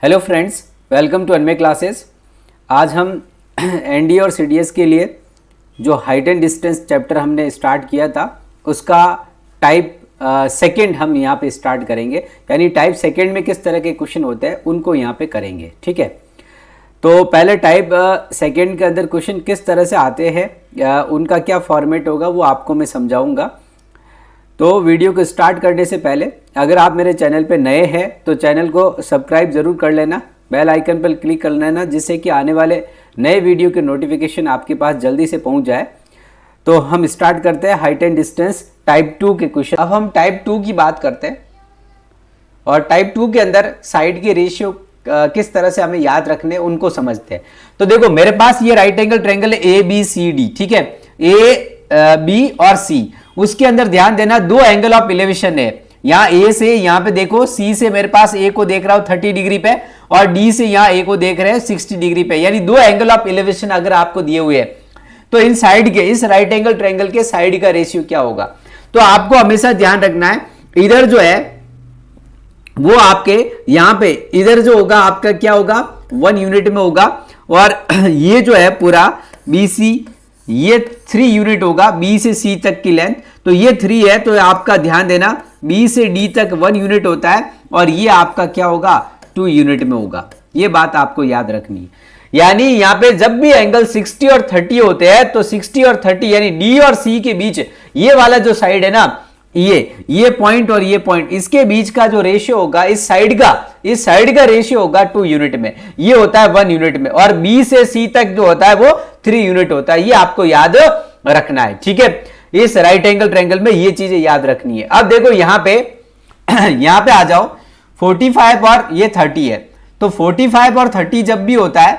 Hello friends, welcome to अनमे classes. आज हम एनडीए और सीडीएस के लिए जो हाइट एंड डिस्टेंस चैप्टर हमने स्टार्ट किया था उसका टाइप सेकंड हम यहाँ पे स्टार्ट करेंगे। यानी टाइप सेकंड में किस तरह के क्वेश्चन होते हैं उनको यहाँ पे करेंगे। ठीक है, तो पहले टाइप सेकंड के अंदर क्वेश्चन किस तरह से आते हैं, उनका क्या फॉर्मेट होगा वो आपको मैं समझाऊंगा। तो वीडियो को स्टार्ट करने से पहले अगर आप मेरे चैनल पे नए हैं तो चैनल को सब्सक्राइब ज़रूर कर लेना, बेल आइकन पर क्लिक कर लेना, जिससे कि आने वाले नए वीडियो के नोटिफिकेशन आपके पास जल्दी से पहुंच जाए। तो हम स्टार्ट करते हैं हाइट एंड डिस्टेंस टाइप 2 के क्वेश्चन। अब हम टाइप 2 की बात करते हैं और टाइप 2 के अंदर साइड के रेशियो किस तरह से हमें याद रखने उनको समझते हैं। तो देखो मेरे पास ये right angle triangle A B C D, ठीक है, ए बी और सी। उसके अंदर ध्यान देना दो एंगल ऑफ इलेवेशन है। यहाँ ए से यहाँ पे देखो, सी से मेरे पास ए को देख रहा हूं 30 डिग्री पे और डी से यहाँ ए को देख रहे हैं 60 डिग्री पे। यानी दो एंगल ऑफ इलेवेशन अगर आपको दिए हुए हैं तो इन साइड के, इस राइट एंगल ट्रायंगल के साइड का रेशियो क्या होगा। तो आपको हमेशा ध्यान रखना है, इधर जो है वो आपके यहाँ पे इधर जो होगा आपका क्या होगा 1 यूनिट में होगा, और ये जो है पूरा BC ये 3 यूनिट होगा, B से C तक की लेंथ। तो ये 3 है तो आपका ध्यान देना B से D तक 1 यूनिट होता है और ये आपका क्या होगा 2 यूनिट में होगा। ये बात आपको याद रखनी है। यानी यहाँ पे जब भी एंगल 60 और 30 होते हैं तो 60 और 30 यानी D और C के बीच ये वाला जो साइड है ना, ये पॉइंट और ये पॉइंट, इसके बीच का जो रेशियो होगा इस साइड का रेशियो होगा 2 यूनिट में, ये होता है 1 यूनिट में, और B से C तक जो होता है वो 3 यूनिट होता है। ये आपको याद रखना है, ठीक है। इस राइट एंगल ट्रायंगल में ये चीजें याद रखनी है। अब देखो यहां पे आ जाओ, 45 और ये 30 है, तो 45 और 30 जब भी होता है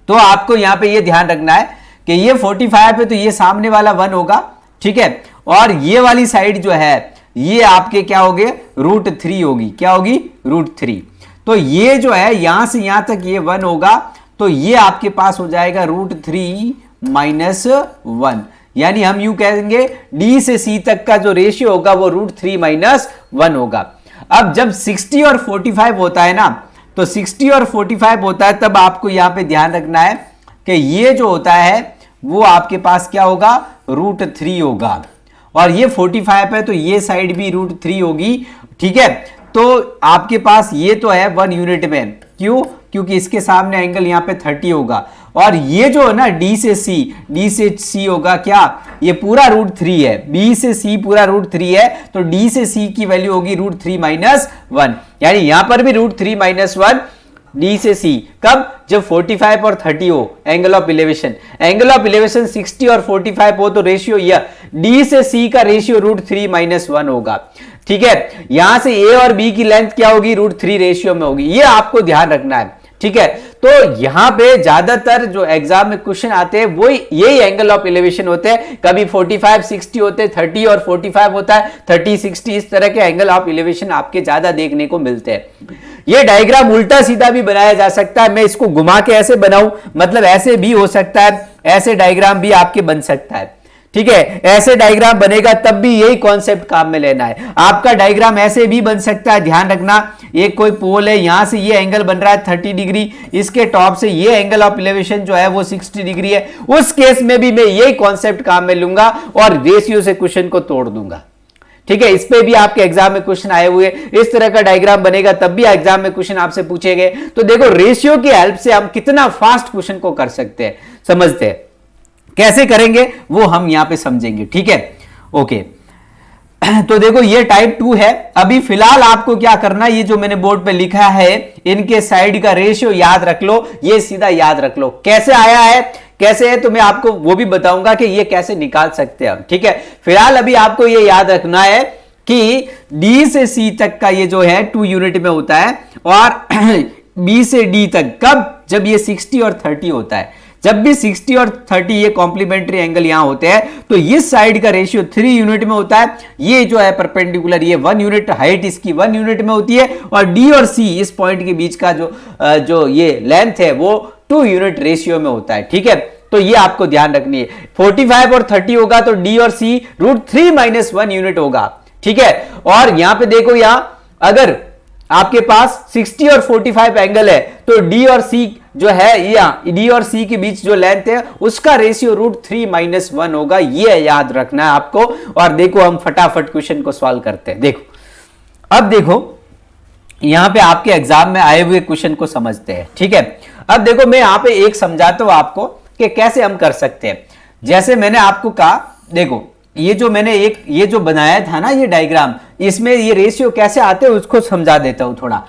तो आपको यहां पे ये ध्यान रखना है कि ये 45 है तो ये सामने वाला 1 होगा, ठीक है, और ये वाली साइड जो है ये आपके क्या होगे √3 होगी। क्या होगी √3। तो ये जो है यहां से यहां तक ये 1 होगा, तो ये आपके पास हो जाएगा √3 - 1। यानी हम यूं कहेंगे D से C तक का जो रेशियो होगा वो √3 - 1 होगा। अब जब 60 और 45 होता है ना, तो 60 और 45 होता है तब आपको यहां पे ध्यान रखना है कि ये जो होता है वो आपके पास क्या होगा √3 होगा, और ये 45 है तो ये साइड भी √3 होगी, ठीक है। तो आपके पास ये तो है 1 यूनिट में, क्यों? क्योंकि इसके सामने एंगल यहाँ पे 30 होगा, और ये जो है ना D से C होगा क्या, ये पूरा √3 है, B से C पूरा √3 है, तो D से C की वैल्यू होगी √3 - 1। यानी यहां पर भी √3 - 1 D से C, कब? जब 45 और 30 हो angle of elevation. Angle of elevation 60 और 45 हो तो रेशियो यह D से C का रेशियो √3 - 1 होगा, ठीक है। यहां से A और B की लेंथ क्या होगी √3 रेशियो में होगी। ये आपको ध्यान रखना है, ठीक है। तो यहां पे ज्यादातर जो एग्जाम में क्वेश्चन आते हैं वो यही एंगल ऑफ इलेवेशन होते हैं। कभी 45 60 होते हैं, 30 और 45 होता है, 30 60, इस तरह के एंगल ऑफ इलेवेशन आपके ज्यादा देखने को मिलते हैं। ये डायग्राम उल्टा सीधा भी बनाया जा सकता है, मैं इसको घुमा के ऐसे बनाऊं, मतलब ऐसे भी हो सकता है, ऐसे डायग्राम भी आपके बन सकता है, ठीक है। ऐसे डायग्राम बनेगा तब भी यही कॉन्सेप्ट काम में लेना है। आपका डायग्राम ऐसे भी बन सकता है, ध्यान रखना। एक कोई पोल है, यहां से ये एंगल बन रहा है 30 डिग्री, इसके टॉप से ये एंगल ऑफ इलेवेशन जो है वो 60 डिग्री है। उस केस में भी मैं यही कॉन्सेप्ट काम में लूंगा और रेशियो से क्वेश्चन को तोड़ दूंगा, ठीक है। इस पे भी आपके एग्जाम में क्वेश्चन आए हुए, इस तरह का डायग्राम बनेगा तब भी एग्जाम में क्वेश्चन आपसे पूछे गए। तो देखो रेशियो की हेल्प से हम कितना फास्ट क्वेश्चन को कर सकते हैं, समझते हैं। कैसे करेंगे वो हम यहां पे समझेंगे, ठीक है, ओके। तो देखो ये टाइप 2 है। अभी फिलहाल आपको क्या करना है, ये जो मैंने बोर्ड पे लिखा है इनके साइड का रेशियो याद रख लो, ये सीधा याद रख लो। कैसे आया है, कैसे है, तो मैं आपको वो भी बताऊंगा कि ये कैसे निकाल सकते हैं हम, ठीक है। फिलहाल अभी आपको ये याद रखना है कि D से C तक का ये जो है 2 यूनिट में होता है, और B से D तक कब, जब ये 60 और 30 होता है। जब भी 60 और 30 ये कॉम्प्लीमेंट्री एंगल यहां होते हैं तो इस साइड का रेशियो 3 यूनिट में होता है। ये जो है परपेंडिकुलर ये 1 यूनिट, हाइट इसकी 1 यूनिट में होती है, और D और C इस पॉइंट के बीच का जो ये लेंथ है वो 2 यूनिट रेशियो में होता है, ठीक है। तो ये आपको ध्यान रखनी है। 45 और 30 होगा तो D और C √3 - 1 यूनिट होगा, ठीक है। और यहां पे देखो, यहां अगर आपके पास 60 और 45 एंगल है, तो डी और सी जो है, या डी और सी के बीच जो लेंथ है उसका रेशियो √3 - 1 होगा। ये याद रखना है आपको। और देखो हम फटाफट क्वेश्चन को सॉल्व करते हैं। देखो, अब देखो यहां पे आपके एग्जाम में आए हुए क्वेश्चन को समझते हैं, ठीक है। अब देखो मैं यहां पे एक समझाता हूं आपको कि कैसे हम कर सकते हैं। जैसे मैंने आपको कहा, देखो ये जो मैंने ये जो बनाया था ना ये डायग्राम, इसमें ये रेशियो कैसे आते हैं उसको समझा देता हूं थोड़ा।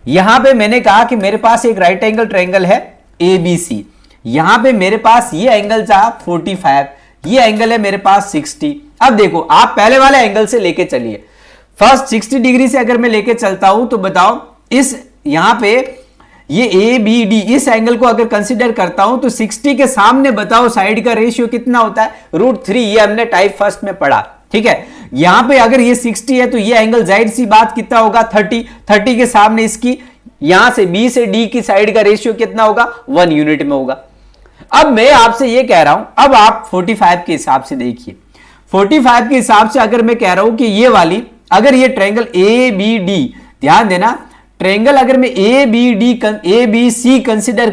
यहां पे मैंने कहा कि मेरे पास एक राइट एंगल ट्रायंगल है ABC, यहां पे मेरे पास ये एंगल था 45, ये एंगल है मेरे पास 60। अब देखो आप पहले वाले एंगल से लेके चलिए, फर्स्ट 60 डिग्री से अगर मैं लेके चलता हूं तो बताओ इस यहां पे ये ABD इस एंगल को अगर कंसीडर करता हूं तो 60 के सामने बताओ साइड का रेशियो कितना होता है, √3। ये हमने टाइप फर्स्ट में पढ़ा, ठीक है। यहां पे अगर ये 60 है तो ये एंगल जाहिर सी बात कितना होगा 30 के सामने इसकी यहां से B से D की साइड का रेशियो कितना होगा 1 यूनिट में होगा। अब मैं आपसे ये कह रहा हूं, अब आप 45 के हिसाब से देखिए, 45 के हिसाब से अगर मैं कह रहा हूं कि ये वाली अगर ये ट्रायंगल ABD, ध्यान देना ट्रायंगल अगर मैं ABC कंसीडर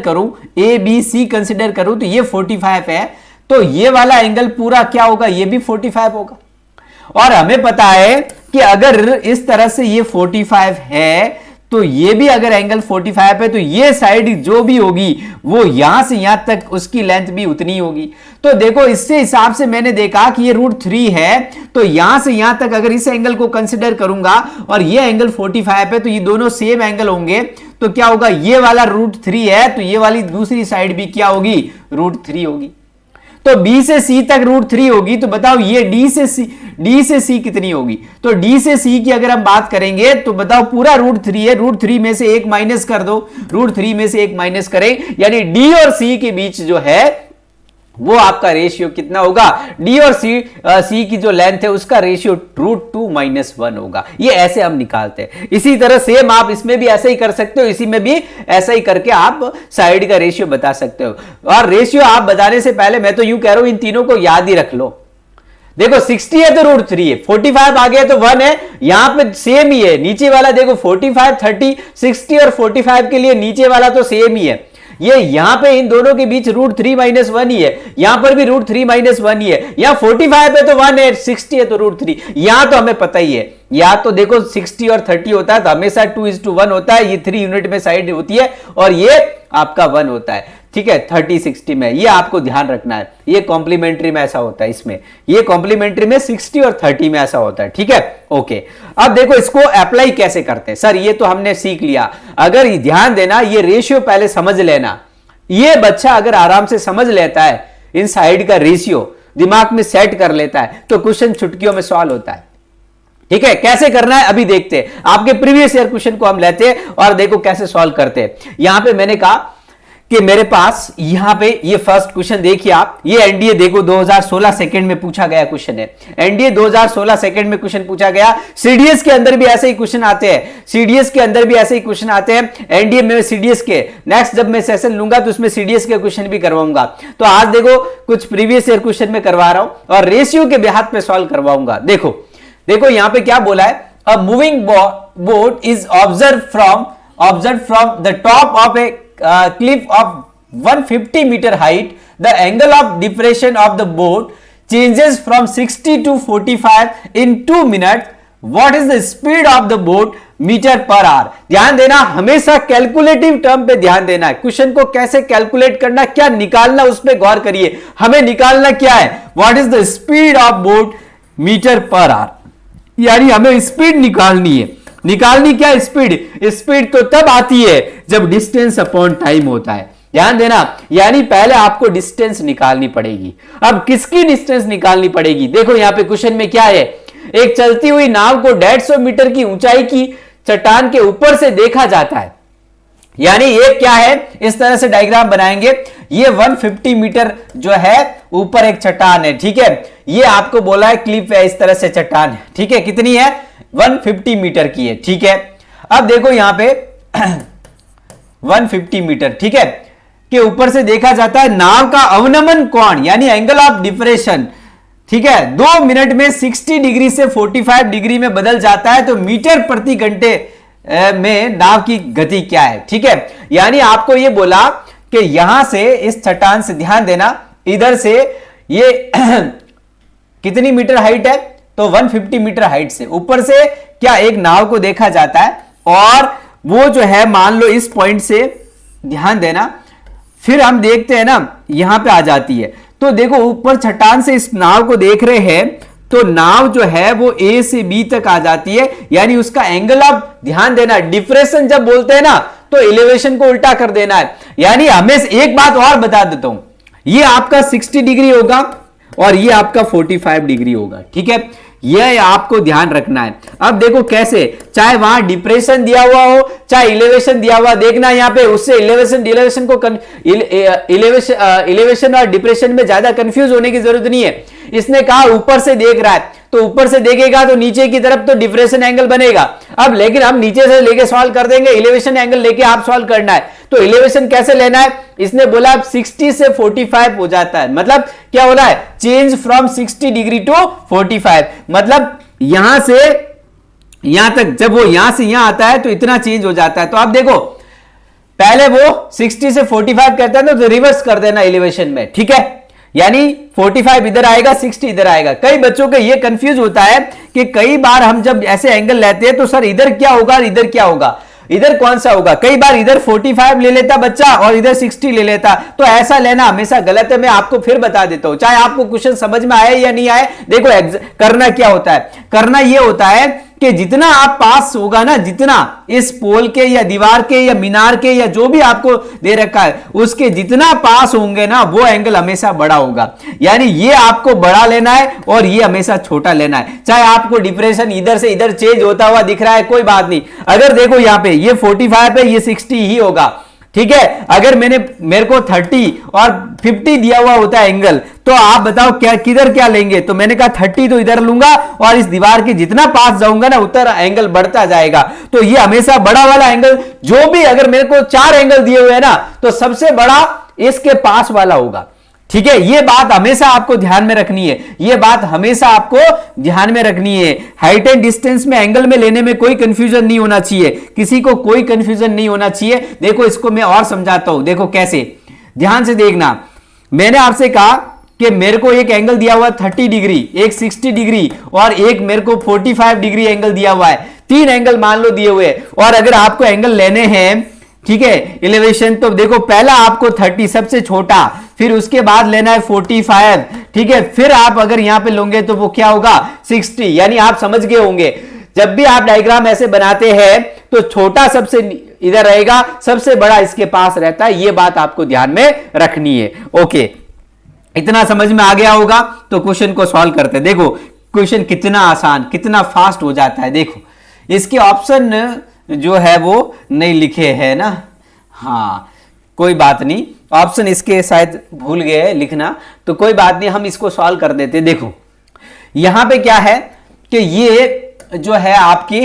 करूं तो ये 45 है, तो ये वाला एंगल पूरा क्या होगा, ये भी 45 होगा। और हमें पता है कि अगर इस तरह से ये 45 है तो ये भी अगर एंगल 45 है तो ये साइड जो भी होगी वो यहां से यहां तक उसकी लेंथ भी उतनी होगी। तो देखो इससे हिसाब से मैंने देखा कि ये √3 है, तो यहां से यहां तक अगर इस एंगल को कंसीडर करूंगा और ये एंगल 45 है तो ये दोनों सेम एंगल होंगे, तो क्या होगा ये वाला √3 है तो ये वाली दूसरी साइड भी क्या होगी √3 होगी। तो B से C तक √3 होगी, तो बताओ ये D से C कितनी होगी। तो D से C की अगर हम बात करेंगे तो बताओ पूरा √3 है, √3 में से 1 माइनस कर दो, √3 में से 1 माइनस करें, यानी D और C के बीच जो है वो आपका रेशियो कितना होगा, D और C की जो लेंथ है उसका रेशियो √2 - 1 होगा। ये ऐसे हम निकालते हैं। इसी तरह सेम आप इसमें भी ऐसे ही कर सकते हो, इसी में भी ऐसा ही करके आप साइड का रेशियो बता सकते हो। और रेशियो आप बताने से पहले मैं तो यूं कह रहा हूं इन तीनों को याद ही रख लो। देखो 60 है तो √3 है, 45 आ गया तो 1 है, यहां पे सेम ही है। नीचे वाला देखो 45, 30, 60 और 45 के लिए नीचे वाला तो सेम ही है। ये यहां पे इन दोनों के बीच √3 - 1 ही है, यहां पर भी √3 - 1 ही है। यहां 45 है तो 1 है, 60 है तो √3। यहां तो हमें पता ही है, या तो देखो 60 और 30 होता है तो हमेशा 2:1 होता है, ये 3 यूनिट में साइड होती है और ये आपका 1 होता है, ठीक है। 30, 60 में ये आपको ध्यान रखना है। ये कॉम्प्लीमेंट्री में ऐसा होता है, इसमें ये कॉम्प्लीमेंट्री में 60 और 30 में ऐसा होता है, ठीक है। ओके, अब देखो इसको अप्लाई कैसे करते हैं। सर ये तो हमने सीख लिया, अगर ध्यान देना ये रेशियो पहले समझ लेना। ये बच्चा अगर आराम से समझ लेता है, इन साइड का रेशियो दिमाग में सेट कर लेता है तो क्वेश्चन चुटकियों में सॉल्व होता है, ठीक है। कैसे करना है अभी देखते हैं। आपके प्रीवियस ईयर क्वेश्चन को हम लेते हैं और देखो कैसे सॉल्व करते हैं। यहां पे मैंने कहा कि मेरे पास यहां पे ये फर्स्ट क्वेश्चन देखिए आप, ये एनडीए देखो 2016 सेकंड में पूछा गया क्वेश्चन है। एनडीए 2016 सेकंड में क्वेश्चन पूछा गया। सीडीएस के अंदर भी ऐसे ही क्वेश्चन आते हैं, सीडीएस के अंदर भी ऐसे ही क्वेश्चन आते हैं। एनडीए में सीडीएस के नेक्स्ट जब मैं सेशन लूंगा तो उसमें सीडीएस के क्वेश्चन भी करवाऊंगा। तो आज देखो कुछ प्रीवियस ईयर क्वेश्चन में करवा रहा हूं और रेशियो के बेहाथ पे सॉल्व करवाऊंगा। देखो यहां पे क्या बोला है, a moving boat is observe from the top of A cliff of 150 meter height. The angle of depression of the boat changes from 60 to 45 in 2 minutes. What is the speed of the boat metre per hour. ध्यान देना, हमेशा calculative term पे ध्यान देना है। Question को कैसे calculate करना, क्या निकालना, उस पर गौर करिए। हमें निकालना क्या है, what is the speed of boat metre per hour, यानी हमें स्पीड निकालनी है। निकालनी क्या स्पीड तो तब आती है जब डिस्टेंस अपॉन टाइम होता है। ध्यान देना, यानी पहले आपको डिस्टेंस निकालनी पड़ेगी। अब किसकी डिस्टेंस निकालनी पड़ेगी, देखो यहां पे क्वेश्चन में क्या है, एक चलती हुई नाव को 150 मीटर की ऊंचाई की चट्टान के ऊपर से देखा जाता है। यानी ये क्या है, इस तरह से डायग्राम बनाएंगे। ये 150 मीटर जो है ऊपर एक चट्टान है, ठीक है। ये आपको बोला है क्लिफ है, इस तरह से चट्टान है, ठीक है। कितनी है, 150 मीटर की है, ठीक है। अब देखो यहां पे 150 मीटर, ठीक है, के ऊपर से देखा जाता है। नाव का अवनमन कोण यानी एंगल ऑफ डिप्रेशन, ठीक है, 2 मिनट में 60 डिग्री से 45 डिग्री में बदल जाता है। तो मीटर प्रति घंटे में नाव की गति क्या है। ठीक है, यानी आपको ये बोला कि यहां से इस चट्टान से, ध्यान देना, इधर से ये कितनी मीटर हाइट है, तो 150 मीटर हाइट से ऊपर से क्या एक नाव को देखा जाता है, और वो जो है मान लो इस पॉइंट से, ध्यान देना, फिर हम देखते हैं ना यहां पे आ जाती है। तो देखो ऊपर चट्टान से इस नाव को देख रहे हैं, तो नाव जो है वो ए से बी तक आ जाती है, यानी उसका एंगल ऑफ, ध्यान देना, डिप्रेशन जब बोलते हैं ना तो एलिवेशन को उल्टा कर देना है। यानी हमें एक बात और बता देता हूं, ये आपका 60 डिग्री होगा और ये आपका 45 डिग्री होगा। ठीक है, यह आपको ध्यान रखना है। अब देखो कैसे, चाहे वहां डिप्रेशन दिया हुआ हो चाहे इलेवेशन दिया हुआ, देखना यहां पे उससे इलेवेशन को इलेवेशन और डिप्रेशन में ज्यादा कंफ्यूज होने की जरूरत नहीं है। इसने कहा ऊपर से देख रहा है, तो ऊपर से देखेगा तो नीचे की तरफ तो डिप्रेशन एंगल बनेगा। अब लेकिन हम नीचे से लेके सॉल्व कर देंगे, इलेवेशन एंगल लेके आप सॉल्व करना है। तो इलेवेशन कैसे लेना है, इसने बोला 60 से 45 हो जाता है, मतलब क्या हो रहा है, चेंज फ्रॉम 60 डिग्री टू 45, मतलब यहां से यहां तक, जब वो यहां से यहां आता है तो इतना चेंज हो जाता है। तो आप देखो पहले वो 60 से 45 करता है तो रिवर्स कर देना एलिवेशन में। ठीक है, यानी 45 इधर आएगा, 60 इधर आएगा। कई बच्चों को ये कंफ्यूज होता है कि कई बार हम जब ऐसे एंगल लेते हैं तो सर इधर क्या होगा, इधर क्या होगा, इधर कौन सा होगा। कई बार इधर 45 ले लेता बच्चा और इधर 60 ले लेता, तो ऐसा लेना हमेशा गलत है। मैं आपको फिर बता देता हूं, चाहे आपको क्वेश्चन समझ में आए या नहीं आए। देखो करना क्या होता है, करना यह होता है कि जितना आप पास होगा ना, जितना इस पोल के या दीवार के या मीनार के या जो भी आपको दे रखा है उसके जितना पास होंगे ना, वो एंगल हमेशा बड़ा होगा। यानी ये आपको बड़ा लेना है और ये हमेशा छोटा लेना है। चाहे आपको डिप्रेशन इधर से इधर चेंज होता हुआ दिख रहा है, कोई बात नहीं। अगर देखो यहां पे ये 45 है, ये 60 ही होगा। ठीक है, अगर मेरे को 30 और 50 दिया हुआ होता है एंगल, तो आप बताओ क्या किधर क्या लेंगे। तो मैंने कहा 30 तो इधर लूंगा और इस दीवार के जितना पास जाऊंगा ना उतना एंगल बढ़ता जाएगा। तो ये हमेशा बड़ा वाला एंगल, जो भी अगर मेरे को 4 एंगल दिए हुए हैं ना, तो सबसे बड़ा इसके पास वाला होगा। ठीक है, ये बात हमेशा आपको ध्यान में रखनी है, ये बात हमेशा आपको ध्यान में रखनी है। हाइट एंड डिस्टेंस में एंगल में लेने में कोई कंफ्यूजन नहीं होना चाहिए, किसी को कोई कंफ्यूजन नहीं होना चाहिए। देखो इसको मैं और समझाता हूं, देखो कैसे, ध्यान से देखना। मैंने आपसे कहा कि मेरे को एक एंगल दिया हुआ 30 डिग्री, एक 60 डिग्री और एक मेरे को 45 डिग्री एंगल दिया हुआ है। 3 एंगल मान लो दिए हुए, और अगर आपको एंगल लेने हैं, ठीक है, एलिवेशन, तो देखो पहला आपको 30 सबसे छोटा, फिर उसके बाद लेना है 45, ठीक है, फिर आप अगर यहां पे लोगे तो वो क्या होगा 60। यानी आप समझ गए होंगे, जब भी आप डायग्राम ऐसे बनाते हैं तो छोटा सबसे इधर रहेगा, सबसे बड़ा इसके पास रहता है। ये बात आपको ध्यान में रखनी है। ओके, इतना समझ में आ गया होगा। तो क्वेश्चन को सॉल्व करते हैं। देखो क्वेश्चन कितना आसान, कितना फास्ट हो जाता है। देखो इसके ऑप्शन जो है वो नहीं लिखे हैं ना, हाँ कोई बात नहीं, ऑप्शन इसके शायद भूल गए लिखना, तो कोई बात नहीं, हम इसको सॉल्व कर देते। देखो यहां पे क्या है कि ये जो है आपकी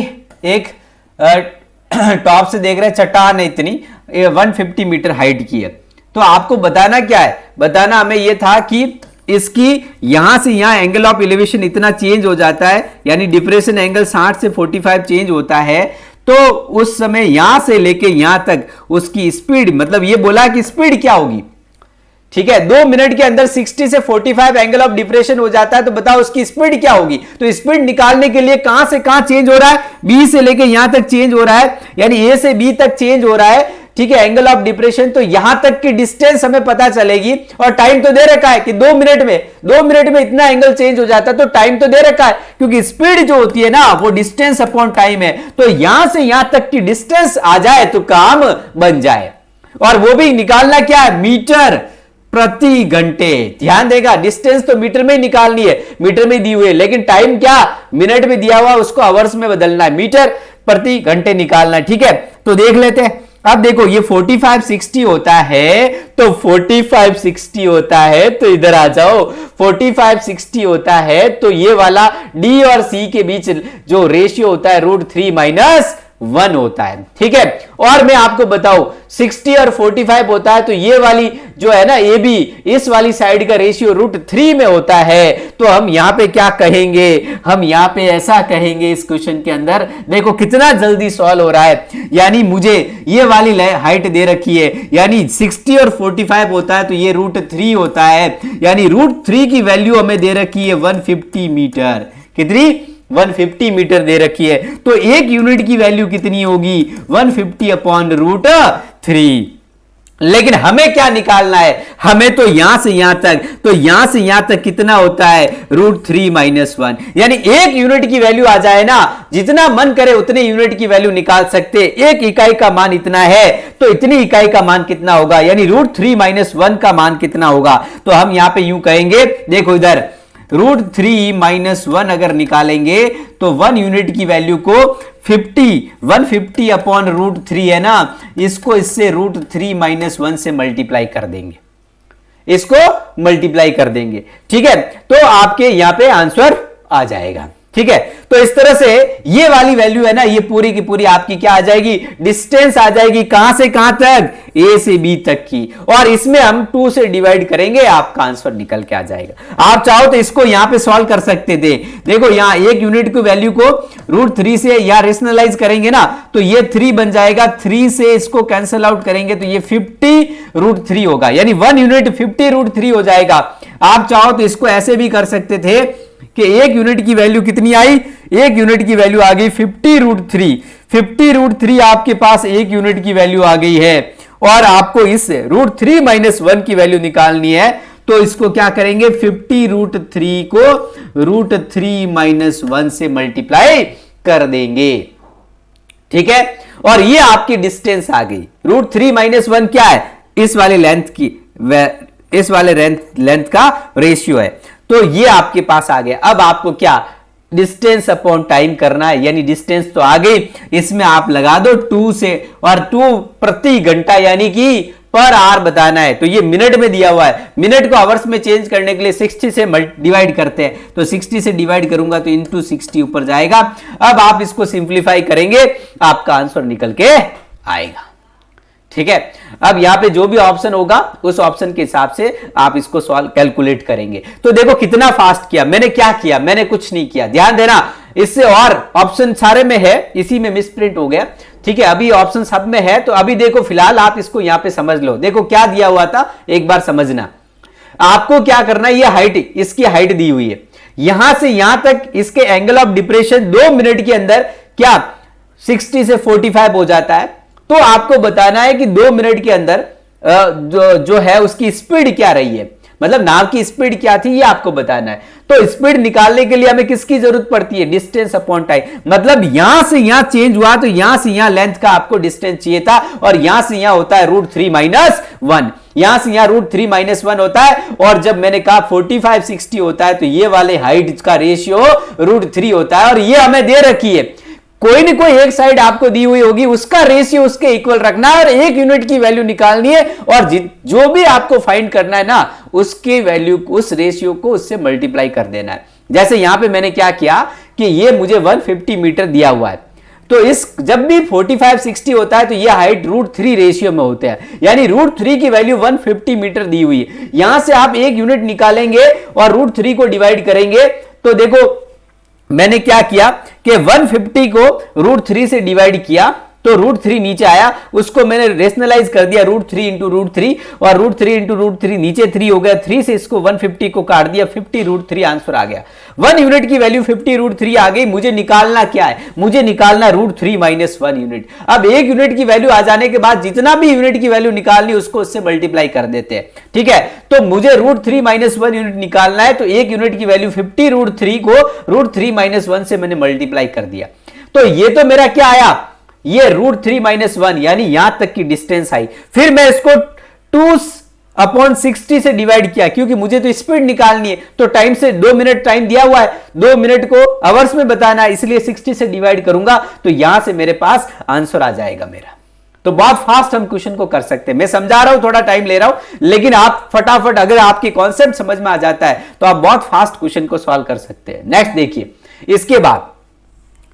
एक टॉप से देख रहे हैं चट्टान है, इतनी 150 मीटर हाइट की है। तो आपको बताना क्या है, बताना हमें यह था कि इसकी यहां से यहां एंगल ऑफ एलिवेशन इतना चेंज हो जाता है, यानी डिप्रेशन एंगल 60 से 45 चेंज होता है। तो उस समय यहां से लेके यहां तक उसकी स्पीड, मतलब ये बोला कि स्पीड क्या होगी, ठीक है, 2 मिनट के अंदर 60 से 45 एंगल ऑफ डिप्रेशन हो जाता है। तो बताओ उसकी स्पीड क्या होगी। तो स्पीड निकालने के लिए कहां से कहां चेंज हो रहा है, बी से लेके यहां तक चेंज हो रहा है, यानी ए से बी तक चेंज हो रहा है, ठीक है, एंगल ऑफ डिप्रेशन। तो यहां तक की डिस्टेंस हमें पता चलेगी, और टाइम तो दे रखा है कि 2 मिनट में इतना एंगल चेंज हो जाता है। तो टाइम तो दे रखा है, क्योंकि स्पीड जो होती है ना वो डिस्टेंस अपॉन टाइम है। तो यहां से यहां तक की डिस्टेंस आ जाए तो काम बन जाए, और वो भी निकालना क्या है, मीटर प्रति घंटे। ध्यान देगा, डिस्टेंस तो मीटर में ही निकालनी है, मीटर में दी हुई है, लेकिन टाइम क्या मिनट में दिया हुआ, उसको आवर्स में बदलना है, मीटर प्रति घंटे निकालना है। ठीक है, तो देख लेते हैं। अब देखो ये 45-60 होता है, तो 45-60 होता है, तो इधर आ जाओ, 45-60 होता है, तो ये वाला डी और सी के बीच जो रेशियो होता है √3 - 1 होता है। ठीक है, और मैं आपको बताऊं 60 और 45 होता है तो ये वाली जो है ना ए बी, इस वाली साइड का रेशियो √3 में होता है। तो हम यहां पे क्या कहेंगे, हम यहां पे ऐसा कहेंगे इस क्वेश्चन के अंदर, देखो कितना जल्दी सॉल्व हो रहा है। यानी मुझे ये वाली हाइट दे रखी है, यानी 60 और 45 होता है तो ये √3 होता है, यानी √3 की वैल्यू हमें दे रखी है 150 मीटर। कितनी? 150 मीटर दे रखी है। तो एक यूनिट की वैल्यू कितनी होगी? 150 अपॉन √3। लेकिन हमें क्या निकालना है, हमें तो यहां से यहां तक, तो यहां से यहां तक कितना होता है? √3 - 1, यानी एक यूनिट की वैल्यू आ जाए ना, जितना मन करे उतने यूनिट की वैल्यू निकाल सकते। एक इकाई का मान इतना है तो इतनी इकाई का मान कितना होगा, यानी √3 - 1 का मान कितना होगा। तो हम यहां पे यूं कहेंगे, देखो इधर √3 - 1 अगर निकालेंगे तो 1 यूनिट की वैल्यू को 150 अपॉन √3 है ना, इसको इससे √3 - 1 से मल्टीप्लाई कर देंगे, इसको मल्टीप्लाई कर देंगे। ठीक है, तो आपके यहां पे आंसर आ जाएगा। ठीक है, तो इस तरह से ये वाली वैल्यू है ना, ये पूरी की पूरी आपकी क्या आ जाएगी? डिस्टेंस आ जाएगी। कहां से कहां तक? ए से बी तक की, और इसमें हम 2 से डिवाइड करेंगे, आपका आंसर निकल के आ जाएगा। आप चाहो तो इसको यहां पे सॉल्व कर सकते थे। देखो यहां एक यूनिट की वैल्यू को √3 से या रेशनलाइज करेंगे ना, तो ये 3 बन जाएगा। 3 से इसको कैंसिल आउट करेंगे तो ये 50 √3 होगा, यानी 1 यूनिट 50 √3 हो जाएगा। आप चाहो तो इसको ऐसे भी कर सकते थे कि एक यूनिट की वैल्यू कितनी आई? एक यूनिट की वैल्यू आ गई 50 √3। 50 √3 आपके पास एक यूनिट की वैल्यू आ गई है, और आपको इस √3 - 1 की वैल्यू निकालनी है। तो इसको क्या करेंगे? 50 √3 को √3 - 1 से मल्टीप्लाई कर देंगे। ठीक है, और ये आपकी डिस्टेंस आ गई। √3 - 1 क्या है? इस वाले लेंथ की, इस वाले लेंथ का रेशियो है। तो ये आपके पास आ गया। अब आपको क्या डिस्टेंस अपॉन टाइम करना है, यानी डिस्टेंस तो आ गई, इसमें आप लगा दो 2 से, और 2 प्रति घंटा यानी कि पर आवर बताना है। तो ये मिनट में दिया हुआ है, मिनट को आवर्स में चेंज करने के लिए 60 से डिवाइड करते हैं, तो 60 से डिवाइड करूंगा तो इंटू 60 ऊपर जाएगा। अब आप इसको सिंप्लीफाई करेंगे, आपका आंसर निकल के आएगा। ठीक है, अब यहां पे जो भी ऑप्शन होगा उस ऑप्शन के हिसाब से आप इसको सॉल्व कैलकुलेट करेंगे। तो देखो कितना फास्ट किया मैंने। क्या किया मैंने? कुछ नहीं किया। ध्यान देना, इससे और ऑप्शन सारे में है, इसी में मिसप्रिंट हो गया। ठीक है, अभी ऑप्शन सब में है, तो अभी देखो फिलहाल आप इसको यहां पे समझ लो। देखो क्या दिया हुआ था, एक बार समझना। आपको क्या करना है, ये हाइट, इसकी हाइट दी हुई है, यहां से यहां तक इसके एंगल ऑफ डिप्रेशन 2 मिनट के अंदर क्या 60 से 45 हो जाता है। तो आपको बताना है कि 2 मिनट के अंदर जो है उसकी स्पीड क्या रही है, मतलब नाव की स्पीड क्या थी, ये आपको बताना है। तो स्पीड निकालने के लिए हमें किसकी जरूरत पड़ती है? Distance upon time. मतलब यहां से यहां चेंज हुआ तो यहां से यहां लेंथ का आपको डिस्टेंस चाहिए था, और यहां से यहां होता है √3 - 1, यहां से यहां √3 - 1 होता है। और जब मैंने कहा 45 60 होता है तो ये वाले हाइट का रेशियो √3 होता है, और ये हमें दे रखी है। कोई ना कोई एक साइड आपको दी हुई होगी, उसका रेशियो उसके इक्वल रखना है, और एक यूनिट की वैल्यू निकालनी है, और जो भी आपको फाइंड करना है ना, उसके वैल्यू, उस रेशियो को उससे मल्टीप्लाई कर देना है। जैसे यहां पे मैंने क्या किया कि ये मुझे 150 मीटर दिया हुआ है, तो इस जब भी 45 60 होता है तो ये हाइट √3 रेशियो में होते हैं, यानी √3 की वैल्यू 150 मीटर दी हुई है। यहां से आप एक यूनिट निकालेंगे और √3 को डिवाइड करेंगे। तो देखो मैंने क्या किया कि 150 को √3 से डिवाइड किया, तो √3 नीचे आया, उसको मैंने रेशनलाइज कर दिया √3 इंटू √3, और √3 इंटू √3 नीचे 3 हो गया, 3 से इसको 150 को काट दिया, 50 √3 आंसर आ गया। 1 यूनिट की वैल्यू 50 √3 आ गई। मुझे निकालना क्या है? मुझे निकालना √3 - 1 यूनिट। अब एक यूनिट की वैल्यू आ जाने के बाद जितना भी यूनिट की वैल्यू निकालनी उसको उससे मल्टीप्लाई कर देते हैं। ठीक है, तो मुझे √3 - 1 यूनिट निकालना है, तो एक यूनिट की वैल्यू 50 √3 को √3 - 1 से मैंने मल्टीप्लाई कर दिया। तो ये तो मेरा क्या आया, ये √3 - 1, यानी यहां तक की डिस्टेंस आई। फिर मैं इसको 2/60 से डिवाइड किया, क्योंकि मुझे तो स्पीड निकालनी है, तो टाइम से 2 मिनट टाइम दिया हुआ है, 2 मिनट को आवर्स में बताना है, इसलिए 60 से डिवाइड करूंगा, तो यहां से मेरे पास आंसर आ जाएगा मेरा। तो बहुत फास्ट हम क्वेश्चन को कर सकते हैं। मैं समझा रहा हूं, थोड़ा टाइम ले रहा हूं, लेकिन आप फटाफट, अगर आपके कॉन्सेप्ट समझ में आ जाता है तो आप बहुत फास्ट क्वेश्चन को सॉल्व कर सकते हैं। नेक्स्ट देखिए, इसके बाद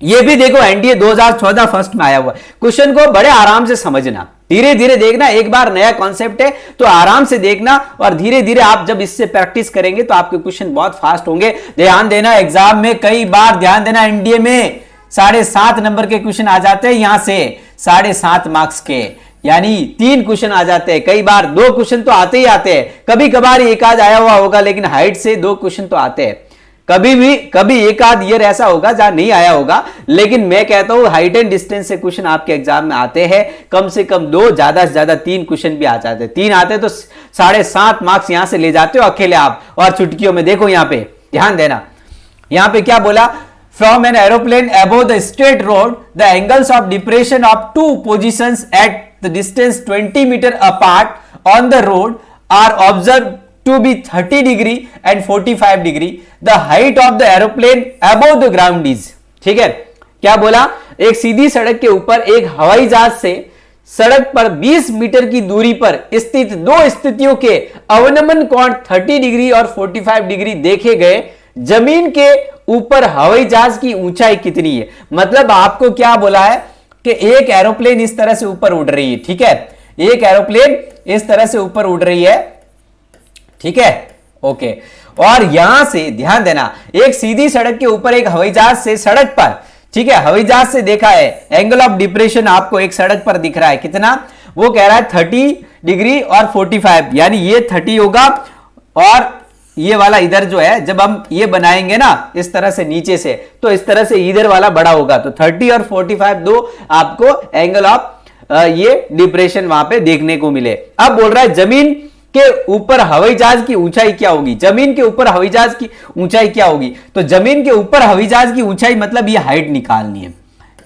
ये भी देखो एनडीए 2014 फर्स्ट में आया हुआ। क्वेश्चन को बड़े आराम से समझना, धीरे धीरे देखना, एक बार नया कॉन्सेप्ट है तो आराम से देखना और धीरे धीरे आप जब इससे प्रैक्टिस करेंगे तो आपके क्वेश्चन बहुत फास्ट होंगे। ध्यान देना, एग्जाम में कई बार ध्यान देना, एनडीए में 7.5 नंबर के क्वेश्चन आ जाते हैं, यहां से 7.5 मार्क्स के, यानी 3 क्वेश्चन आ जाते हैं। कई बार 2 क्वेश्चन तो आते ही आते हैं, कभी कभार एक आध आया हुआ होगा, लेकिन हाइट से 2 क्वेश्चन तो आते हैं। कभी एक आध ईयर ऐसा होगा जहां नहीं आया होगा, लेकिन मैं कहता हूं हाइट एंड डिस्टेंस से क्वेश्चन आपके एग्जाम में आते हैं, कम से कम 2, ज्यादा से ज्यादा 3 क्वेश्चन भी आ जाते हैं। 3 आते तो 7.5 मार्क्स यहां से ले जाते हो अकेले आप। और चुटकियों में देखो, यहां पे ध्यान देना, यहां पे क्या बोला, from an aeroplane above the straight road the angles of depression of 2 positions at the distance 20 metre apart on the road are observe to be 30 degree and 45 degree. The height of the aeroplane above the ground is, ठीक है, क्या बोला, एक सीधी सड़क के ऊपर एक हवाई जहाज से सड़क पर 20 मीटर की दूरी पर स्थित 2 स्थितियों के अवनमन कोण 30 डिग्री और 45 डिग्री देखे गए। जमीन के ऊपर हवाई जहाज की ऊंचाई कितनी है? मतलब आपको क्या बोला है कि एक एरोप्लेन इस तरह से ऊपर उड़ रही है, ठीक है, एक एरोप्लेन इस तरह से ऊपर उड़ रही है, ठीक है, ओके। और यहां से ध्यान देना, एक सीधी सड़क के ऊपर एक हवाई जहाज से सड़क पर, ठीक है, हवाई जहाज से देखा है, एंगल ऑफ डिप्रेशन आपको एक सड़क पर दिख रहा है कितना, वो कह रहा है 30 डिग्री और 45, यानी ये 30 होगा और ये वाला इधर जो है, जब हम ये बनाएंगे ना इस तरह से नीचे से, तो इस तरह से इधर वाला बड़ा होगा, तो 30 और 45 दो आपको एंगल ऑफ ये डिप्रेशन वहां पे देखने को मिले। अब बोल रहा है जमीन के ऊपर हवाई जहाज की ऊंचाई क्या होगी? जमीन के ऊपर हवाई जहाज की ऊंचाई क्या होगी? तो जमीन के ऊपर हवाई जहाज की ऊंचाई मतलब ये हाइट निकालनी है,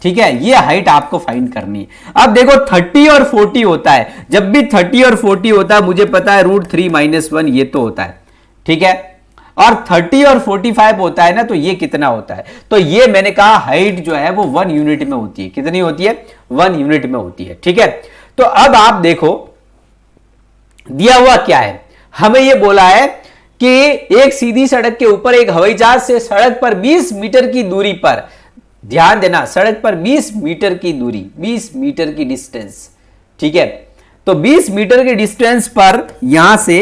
ठीक है, ये हाइट आपको फाइंड करनी है। अब देखो 30 और 40 होता है, जब भी 30 और 40 होता है मुझे पता है √3 - 1 ये तो होता है, ठीक है, और 30 और 45 होता है ना, तो ये कितना होता है? तो ये मैंने कहा हाइट जो है वो 1 यूनिट में होती है। कितनी होती है? 1 यूनिट में होती है, ठीक है। तो अब आप देखो दिया हुआ क्या है, हमें यह बोला है कि एक सीधी सड़क के ऊपर एक हवाई जहाज से सड़क पर 20 मीटर की दूरी पर, ध्यान देना, सड़क पर 20 मीटर की दूरी, 20 मीटर की डिस्टेंस, ठीक है, तो 20 मीटर की डिस्टेंस पर यहां से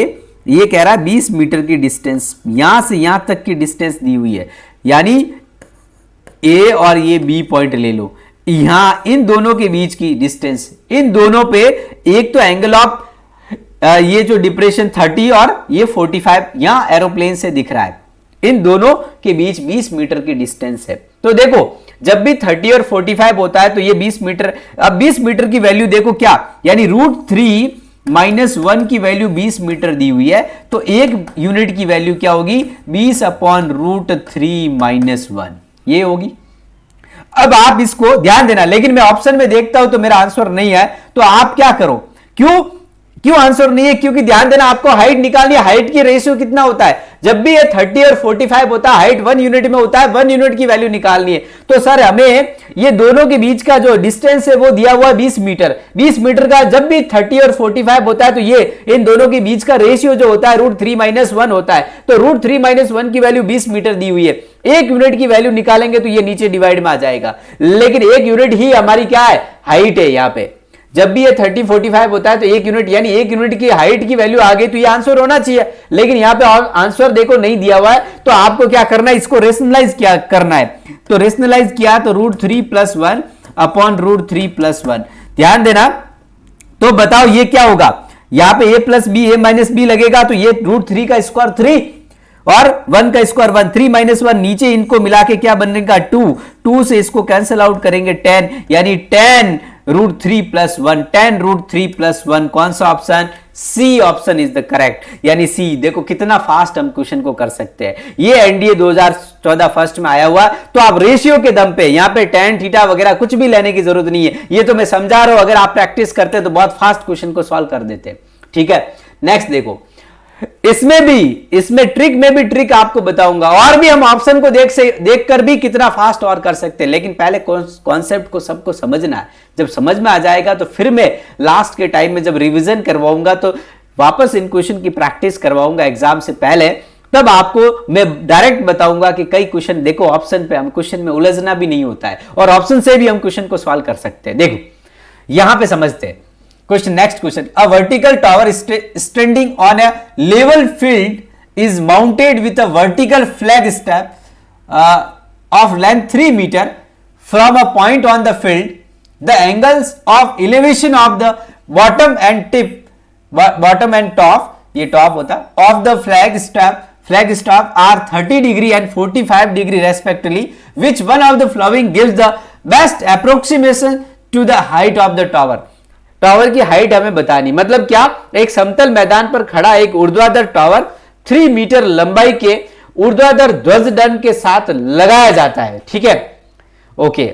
ये कह रहा है 20 मीटर की डिस्टेंस, यहां से यहां तक की डिस्टेंस दी हुई है, यानी ए और ये बी पॉइंट ले लो, यहां इन दोनों के बीच की डिस्टेंस, इन दोनों पे एक तो एंगल ऑफ ये जो डिप्रेशन 30 और ये 45 यहां एरोप्लेन से दिख रहा है, इन दोनों के बीच 20 मीटर की डिस्टेंस है। तो देखो जब भी 30 और 45 होता है तो ये 20 मीटर, अब 20 मीटर की वैल्यू देखो क्या, यानी √3 - 1 की वैल्यू 20 मीटर दी हुई है, तो एक यूनिट की वैल्यू क्या होगी? 20/√3 - 1 ये होगी। अब आप इसको ध्यान देना, लेकिन मैं ऑप्शन में देखता हूं तो मेरा आंसर नहीं है, तो आप क्या करो, क्यों आंसर नहीं है? क्योंकि ध्यान देना आपको हाइट निकालनी है, हाइट की रेशियो कितना होता है, जब भी ये 30 और 45 होता है हाइट 1 यूनिट में होता है, 1 यूनिट की वैल्यू निकालनी है। तो सर हमें ये दोनों के बीच का जो डिस्टेंस है वो दिया हुआ है 20 मीटर, 20 मीटर का जब भी 30 और 45 होता है तो ये इन दोनों के बीच का रेशियो जो होता है √3 - 1 होता है, तो √3 - 1 की वैल्यू 20 मीटर दी हुई है, 1 यूनिट की वैल्यू निकालेंगे तो ये नीचे डिवाइड में आ जाएगा, लेकिन 1 यूनिट ही हमारी क्या है? हाइट है। यहां पे जब भी ये 30 45 होता है तो 1 यूनिट, यानी 1 यूनिट की हाइट की वैल्यू आ गई तो ये आंसर होना चाहिए, लेकिन यहां पे आंसर देखो नहीं दिया हुआ है, तो आपको क्या करना है? इसको रेशनलाइज क्या करना है? तो रेशनलाइज किया तो √3 + 1 / √3 + 1, ध्यान देना। तो बताओ ये क्या होगा? यहां पे a + b, a - b लगेगा, तो ये √3 का स्क्वायर 3 और 1 का स्क्वायर 1, 3 - 1 नीचे इनको मिला के क्या बनेगा? 2 से इसको कैंसिल आउट करेंगे 10, यानी 10 √3 + 1, 10 √3 + 1, कौन सा option? C option is the correct, यानी सी। देखो कितना फास्ट हम क्वेश्चन को कर सकते हैं, ये एनडीए 2014 फर्स्ट में आया हुआ, तो आप रेशियो के दम पे यहां पे tan थीटा वगैरह कुछ भी लेने की जरूरत नहीं है, ये तो मैं समझा रहा हूं, अगर आप प्रैक्टिस करते तो बहुत फास्ट क्वेश्चन को सॉल्व कर देते, ठीक है। नेक्स्ट देखो, इसमें ट्रिक में भी ट्रिक आपको बताऊंगा, और भी हम ऑप्शन को देखकर भी कितना फास्ट और कर सकते हैं, लेकिन पहले कॉन्सेप्ट को सबको समझना है, जब समझ में आ जाएगा तो फिर मैं लास्ट के टाइम में जब रिवीजन करवाऊंगा तो वापस इन क्वेश्चन की प्रैक्टिस करवाऊंगा एग्जाम से पहले, तब आपको मैं डायरेक्ट बताऊंगा कि कई क्वेश्चन देखो ऑप्शन पे हम क्वेश्चन में उलझना भी नहीं होता है और ऑप्शन से भी हम क्वेश्चन को सॉल्व कर सकते हैं। देखो यहां पे समझते हैं question, next question, a vertical tower standing on a level field is mounted with a vertical flag step of length 3 meter from a point on the field. The angles of elevation of the bottom and top, ये top होता of the flag staff are 30 degree and 45 degree respectively. Which one of the following gives the best approximation to the height of the tower? Tower की height हमें बतानी, मतलब क्या, एक समतल मैदान पर खड़ा एक ऊर्ध्वाधर टावर 3 मीटर लंबाई के ऊर्ध्वाधर ध्वज दंड के साथ लगाया जाता है। ठीक है, ओके।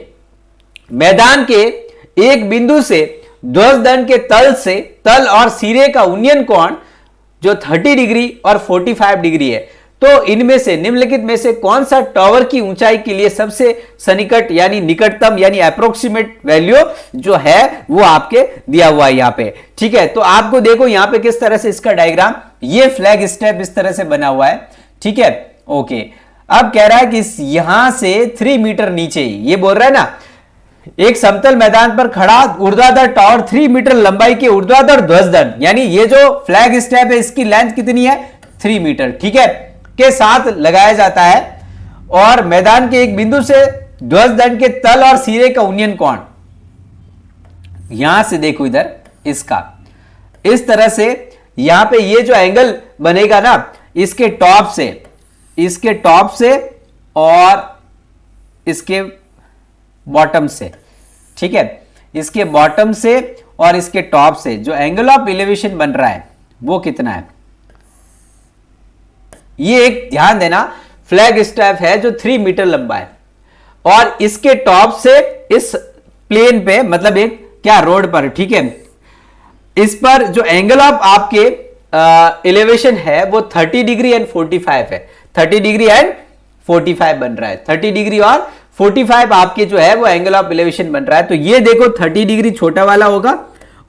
मैदान के एक बिंदु से ध्वज दंड के तल और सिरे का उन्नयन कोण जो 30 डिग्री और 45 डिग्री है। तो इनमें से निम्नलिखित में से कौन सा टावर की ऊंचाई के लिए सबसे सन्निकट यानी निकटतम यानी अप्रोक्सीमेट वैल्यू जो है वो आपके दिया हुआ है यहां पे। ठीक है, तो आपको देखो यहां पे किस तरह से इसका डायग्राम, ये फ्लैग स्टेप इस तरह से बना हुआ है। ठीक है, ओके। अब कह रहा है कि यहां से 3 मीटर नीचे, ये बोल रहा है ना, एक समतल मैदान पर खड़ा ऊर्ध्वाधर टावर 3 मीटर लंबाई के ऊर्ध्वाधर ध्वज दंड, यानी ये जो फ्लैग स्टेप है इसकी लेंथ कितनी है, 3 मीटर, ठीक है, के साथ लगाया जाता है और मैदान के एक बिंदु से ध्वज दंड के तल और सिरे का उन्नयन कोण, यहां से देखो इधर इसका इस तरह से यहां पे ये जो एंगल बनेगा ना इसके टॉप से और इसके बॉटम से, ठीक है, इसके बॉटम से और इसके टॉप से जो एंगल ऑफ एलिवेशन बन रहा है वो कितना है, ये एक ध्यान देना फ्लैग स्टेप है जो 3 मीटर लंबा है और इसके टॉप से इस प्लेन पे, मतलब एक क्या रोड पर, ठीक है, इस पर जो एंगल ऑफ आपके एलिवेशन है वो 30 डिग्री एंड 45 है, 30 डिग्री एंड 45 बन रहा है, 30 डिग्री और 45 आपके जो है वो एंगल ऑफ एलिवेशन बन रहा है। तो ये देखो 30 डिग्री छोटा वाला होगा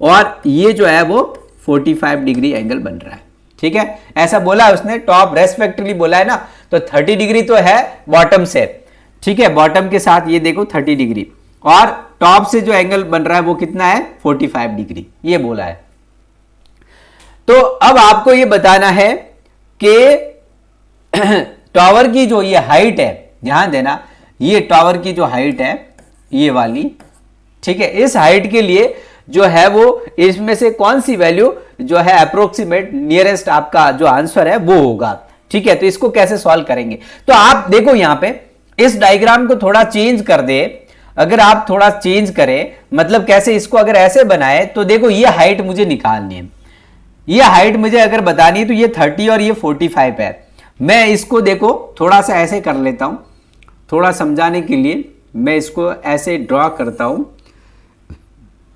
और ये जो है वो 45 डिग्री एंगल बन रहा है, ठीक है, ऐसा बोला है उसने, टॉप रेस्पेक्टिवली बोला है ना, तो 30 डिग्री तो है बॉटम से, ठीक है, बॉटम के साथ ये देखो 30 डिग्री और टॉप से जो एंगल बन रहा है वो कितना है 45 डिग्री, ये बोला है। तो अब आपको ये बताना है कि टावर की जो ये हाइट है, ध्यान देना, ये टावर की जो हाइट है ये वाली, ठीक है, इस हाइट के लिए जो है वो इसमें से कौन सी वैल्यू जो है अप्रोक्सीमेट नियरेस्ट आपका जो आंसर है वो होगा, ठीक है। तो इसको कैसे सॉल्व करेंगे, तो आप देखो यहां पे इस डायग्राम को थोड़ा चेंज कर दे, अगर आप थोड़ा चेंज करें, मतलब कैसे, इसको अगर ऐसे बनाए तो देखो ये हाइट मुझे निकालनी है, ये हाइट मुझे अगर बतानी है तो ये 30 और ये 45 है। मैं इसको देखो थोड़ा सा ऐसे कर लेता हूं, थोड़ा समझाने के लिए मैं इसको ऐसे ड्रॉ करता हूं,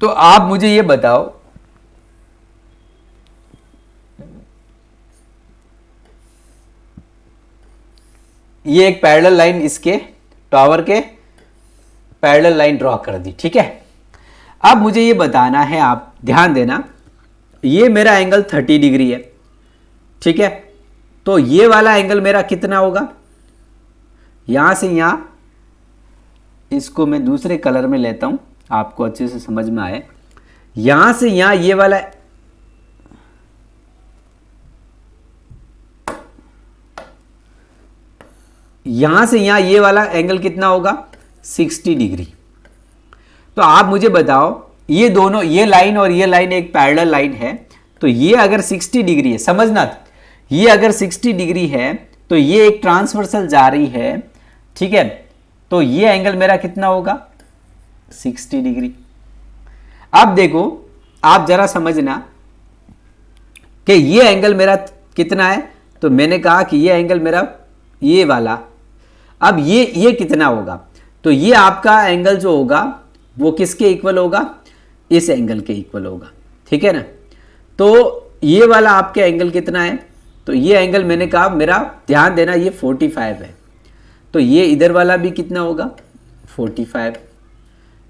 तो आप मुझे ये बताओ ये एक पैरेलल लाइन इसके टावर के पैरेलल लाइन ड्रॉ कर दी, ठीक है। अब मुझे ये बताना है, आप ध्यान देना, ये मेरा एंगल 30 डिग्री है, ठीक है, तो ये वाला एंगल मेरा कितना होगा, यहां से यहां, इसको मैं दूसरे कलर में लेता हूं आपको अच्छे से समझ में आए, यहां से यहां ये वाला, यहां से यहां ये वाला एंगल कितना होगा 60 डिग्री। तो आप मुझे बताओ ये दोनों, ये लाइन और ये लाइन एक पैरेलल लाइन है, तो ये अगर 60 डिग्री है, समझना, ये अगर 60 डिग्री है तो ये एक ट्रांसवर्सल जा रही है, ठीक है, तो ये एंगल मेरा कितना होगा 60 डिग्री। अब देखो आप जरा समझना कि ये एंगल मेरा कितना है, तो मैंने कहा कि ये एंगल मेरा ये वाला, अब ये कितना होगा, तो ये आपका एंगल जो होगा वो किसके इक्वल होगा, इस एंगल के इक्वल होगा, ठीक है ना। तो ये वाला आपके एंगल कितना है, तो ये एंगल मैंने कहा मेरा, ध्यान देना, ये 45 है, तो ये इधर वाला भी कितना होगा 45,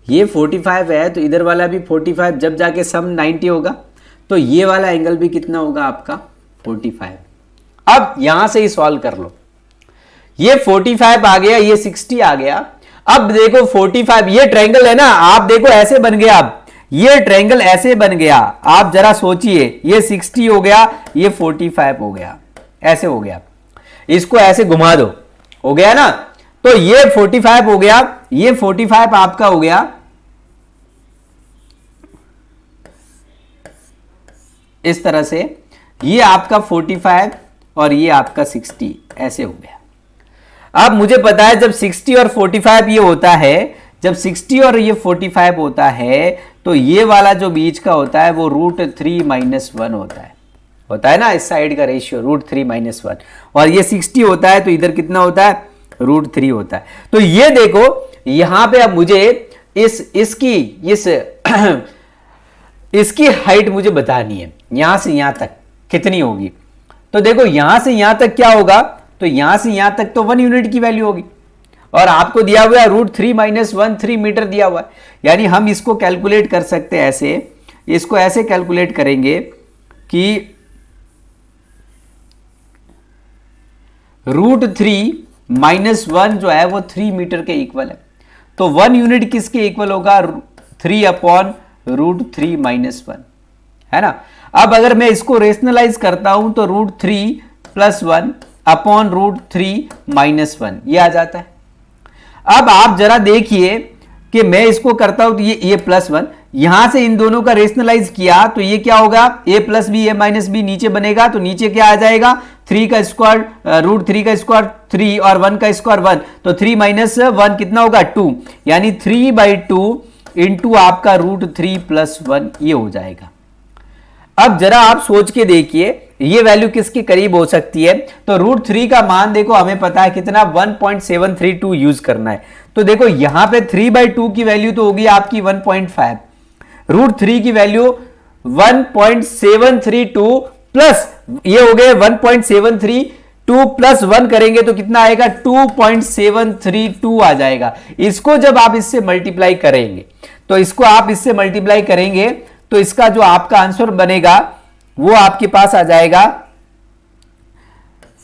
ये 45 है तो इधर वाला भी 45, जब जाके सम 90 होगा, तो ये वाला एंगल भी कितना होगा आपका 45, अब यहां से ही सॉल्व कर लो, ये 45 आ गया, ये 60 आ गया। अब देखो 45, ये ट्रायंगल है ना, आप देखो ऐसे बन गया, अब ये ट्रायंगल ऐसे बन गया, आप जरा सोचिए, ये 60 हो गया, ये 45 हो गया, ऐसे हो गया, इसको ऐसे घुमा दो, हो गया ना। तो ये 45 हो गया, ये 45 आपका हो गया इस तरह से, ये आपका 45 और ये आपका 60 ऐसे हो गया। अब मुझे पता है जब 60 और 45 ये होता है, जब 60 और ये 45 होता है, तो ये वाला जो बीच का होता है वो √3 - 1 होता है ना, इस साइड का रेशियो √3 - 1, और ये 60 होता है, तो इधर कितना होता है, √3 होता है। तो ये देखो यहां पे अब मुझे इसकी हाइट मुझे बतानी है, यहां से यहां तक कितनी होगी। तो देखो यहां से यहां तक क्या होगा, तो यहां से यहां तक तो 1 यूनिट की वैल्यू होगी, और आपको दिया हुआ है √3 - 1 3 मीटर दिया हुआ है। यानी हम इसको कैलकुलेट कर सकते हैं ऐसे, इसको ऐसे कैलकुलेट करेंगे कि √3 - 1 जो है वो 3 मीटर के इक्वल है। तो 1 यूनिट किसके इक्वल होगा, 3/√3 - 1, है ना। अब अगर मैं इसको रेशनलाइज करता हूं तो √3 + 1 अपॉन √3 - 1 ये आ जाता है। अब आप जरा देखिए कि मैं इसको करता हूं तो ये +1, यहां से इन दोनों का रेशनलाइज किया तो ये क्या होगा, a + b a - b नीचे बनेगा, तो नीचे क्या आ जाएगा, 3 का स्क्वायर, √3 का स्क्वायर 3 और 1 का स्क्वायर 1, तो 3 - 1 कितना होगा 2, यानी 3/2 इंटू आपका √3 + 1 ये हो जाएगा। अब जरा आप सोच के देखिए ये वैल्यू किसके करीब हो सकती है, तो √3 का मान देखो हमें पता है कितना, 1.732 यूज करना है। तो देखो यहां पे 3/2 की वैल्यू तो होगी आपकी 1.5, √3 की वैल्यू 1.732 प्लस ये हो गए 1.732 प्लस 1 करेंगे तो कितना आएगा, 2.732 आ जाएगा। इसको जब आप इससे मल्टीप्लाई करेंगे, तो इसको आप इससे मल्टीप्लाई करेंगे तो इसका जो आपका आंसर बनेगा वो आपके पास आ जाएगा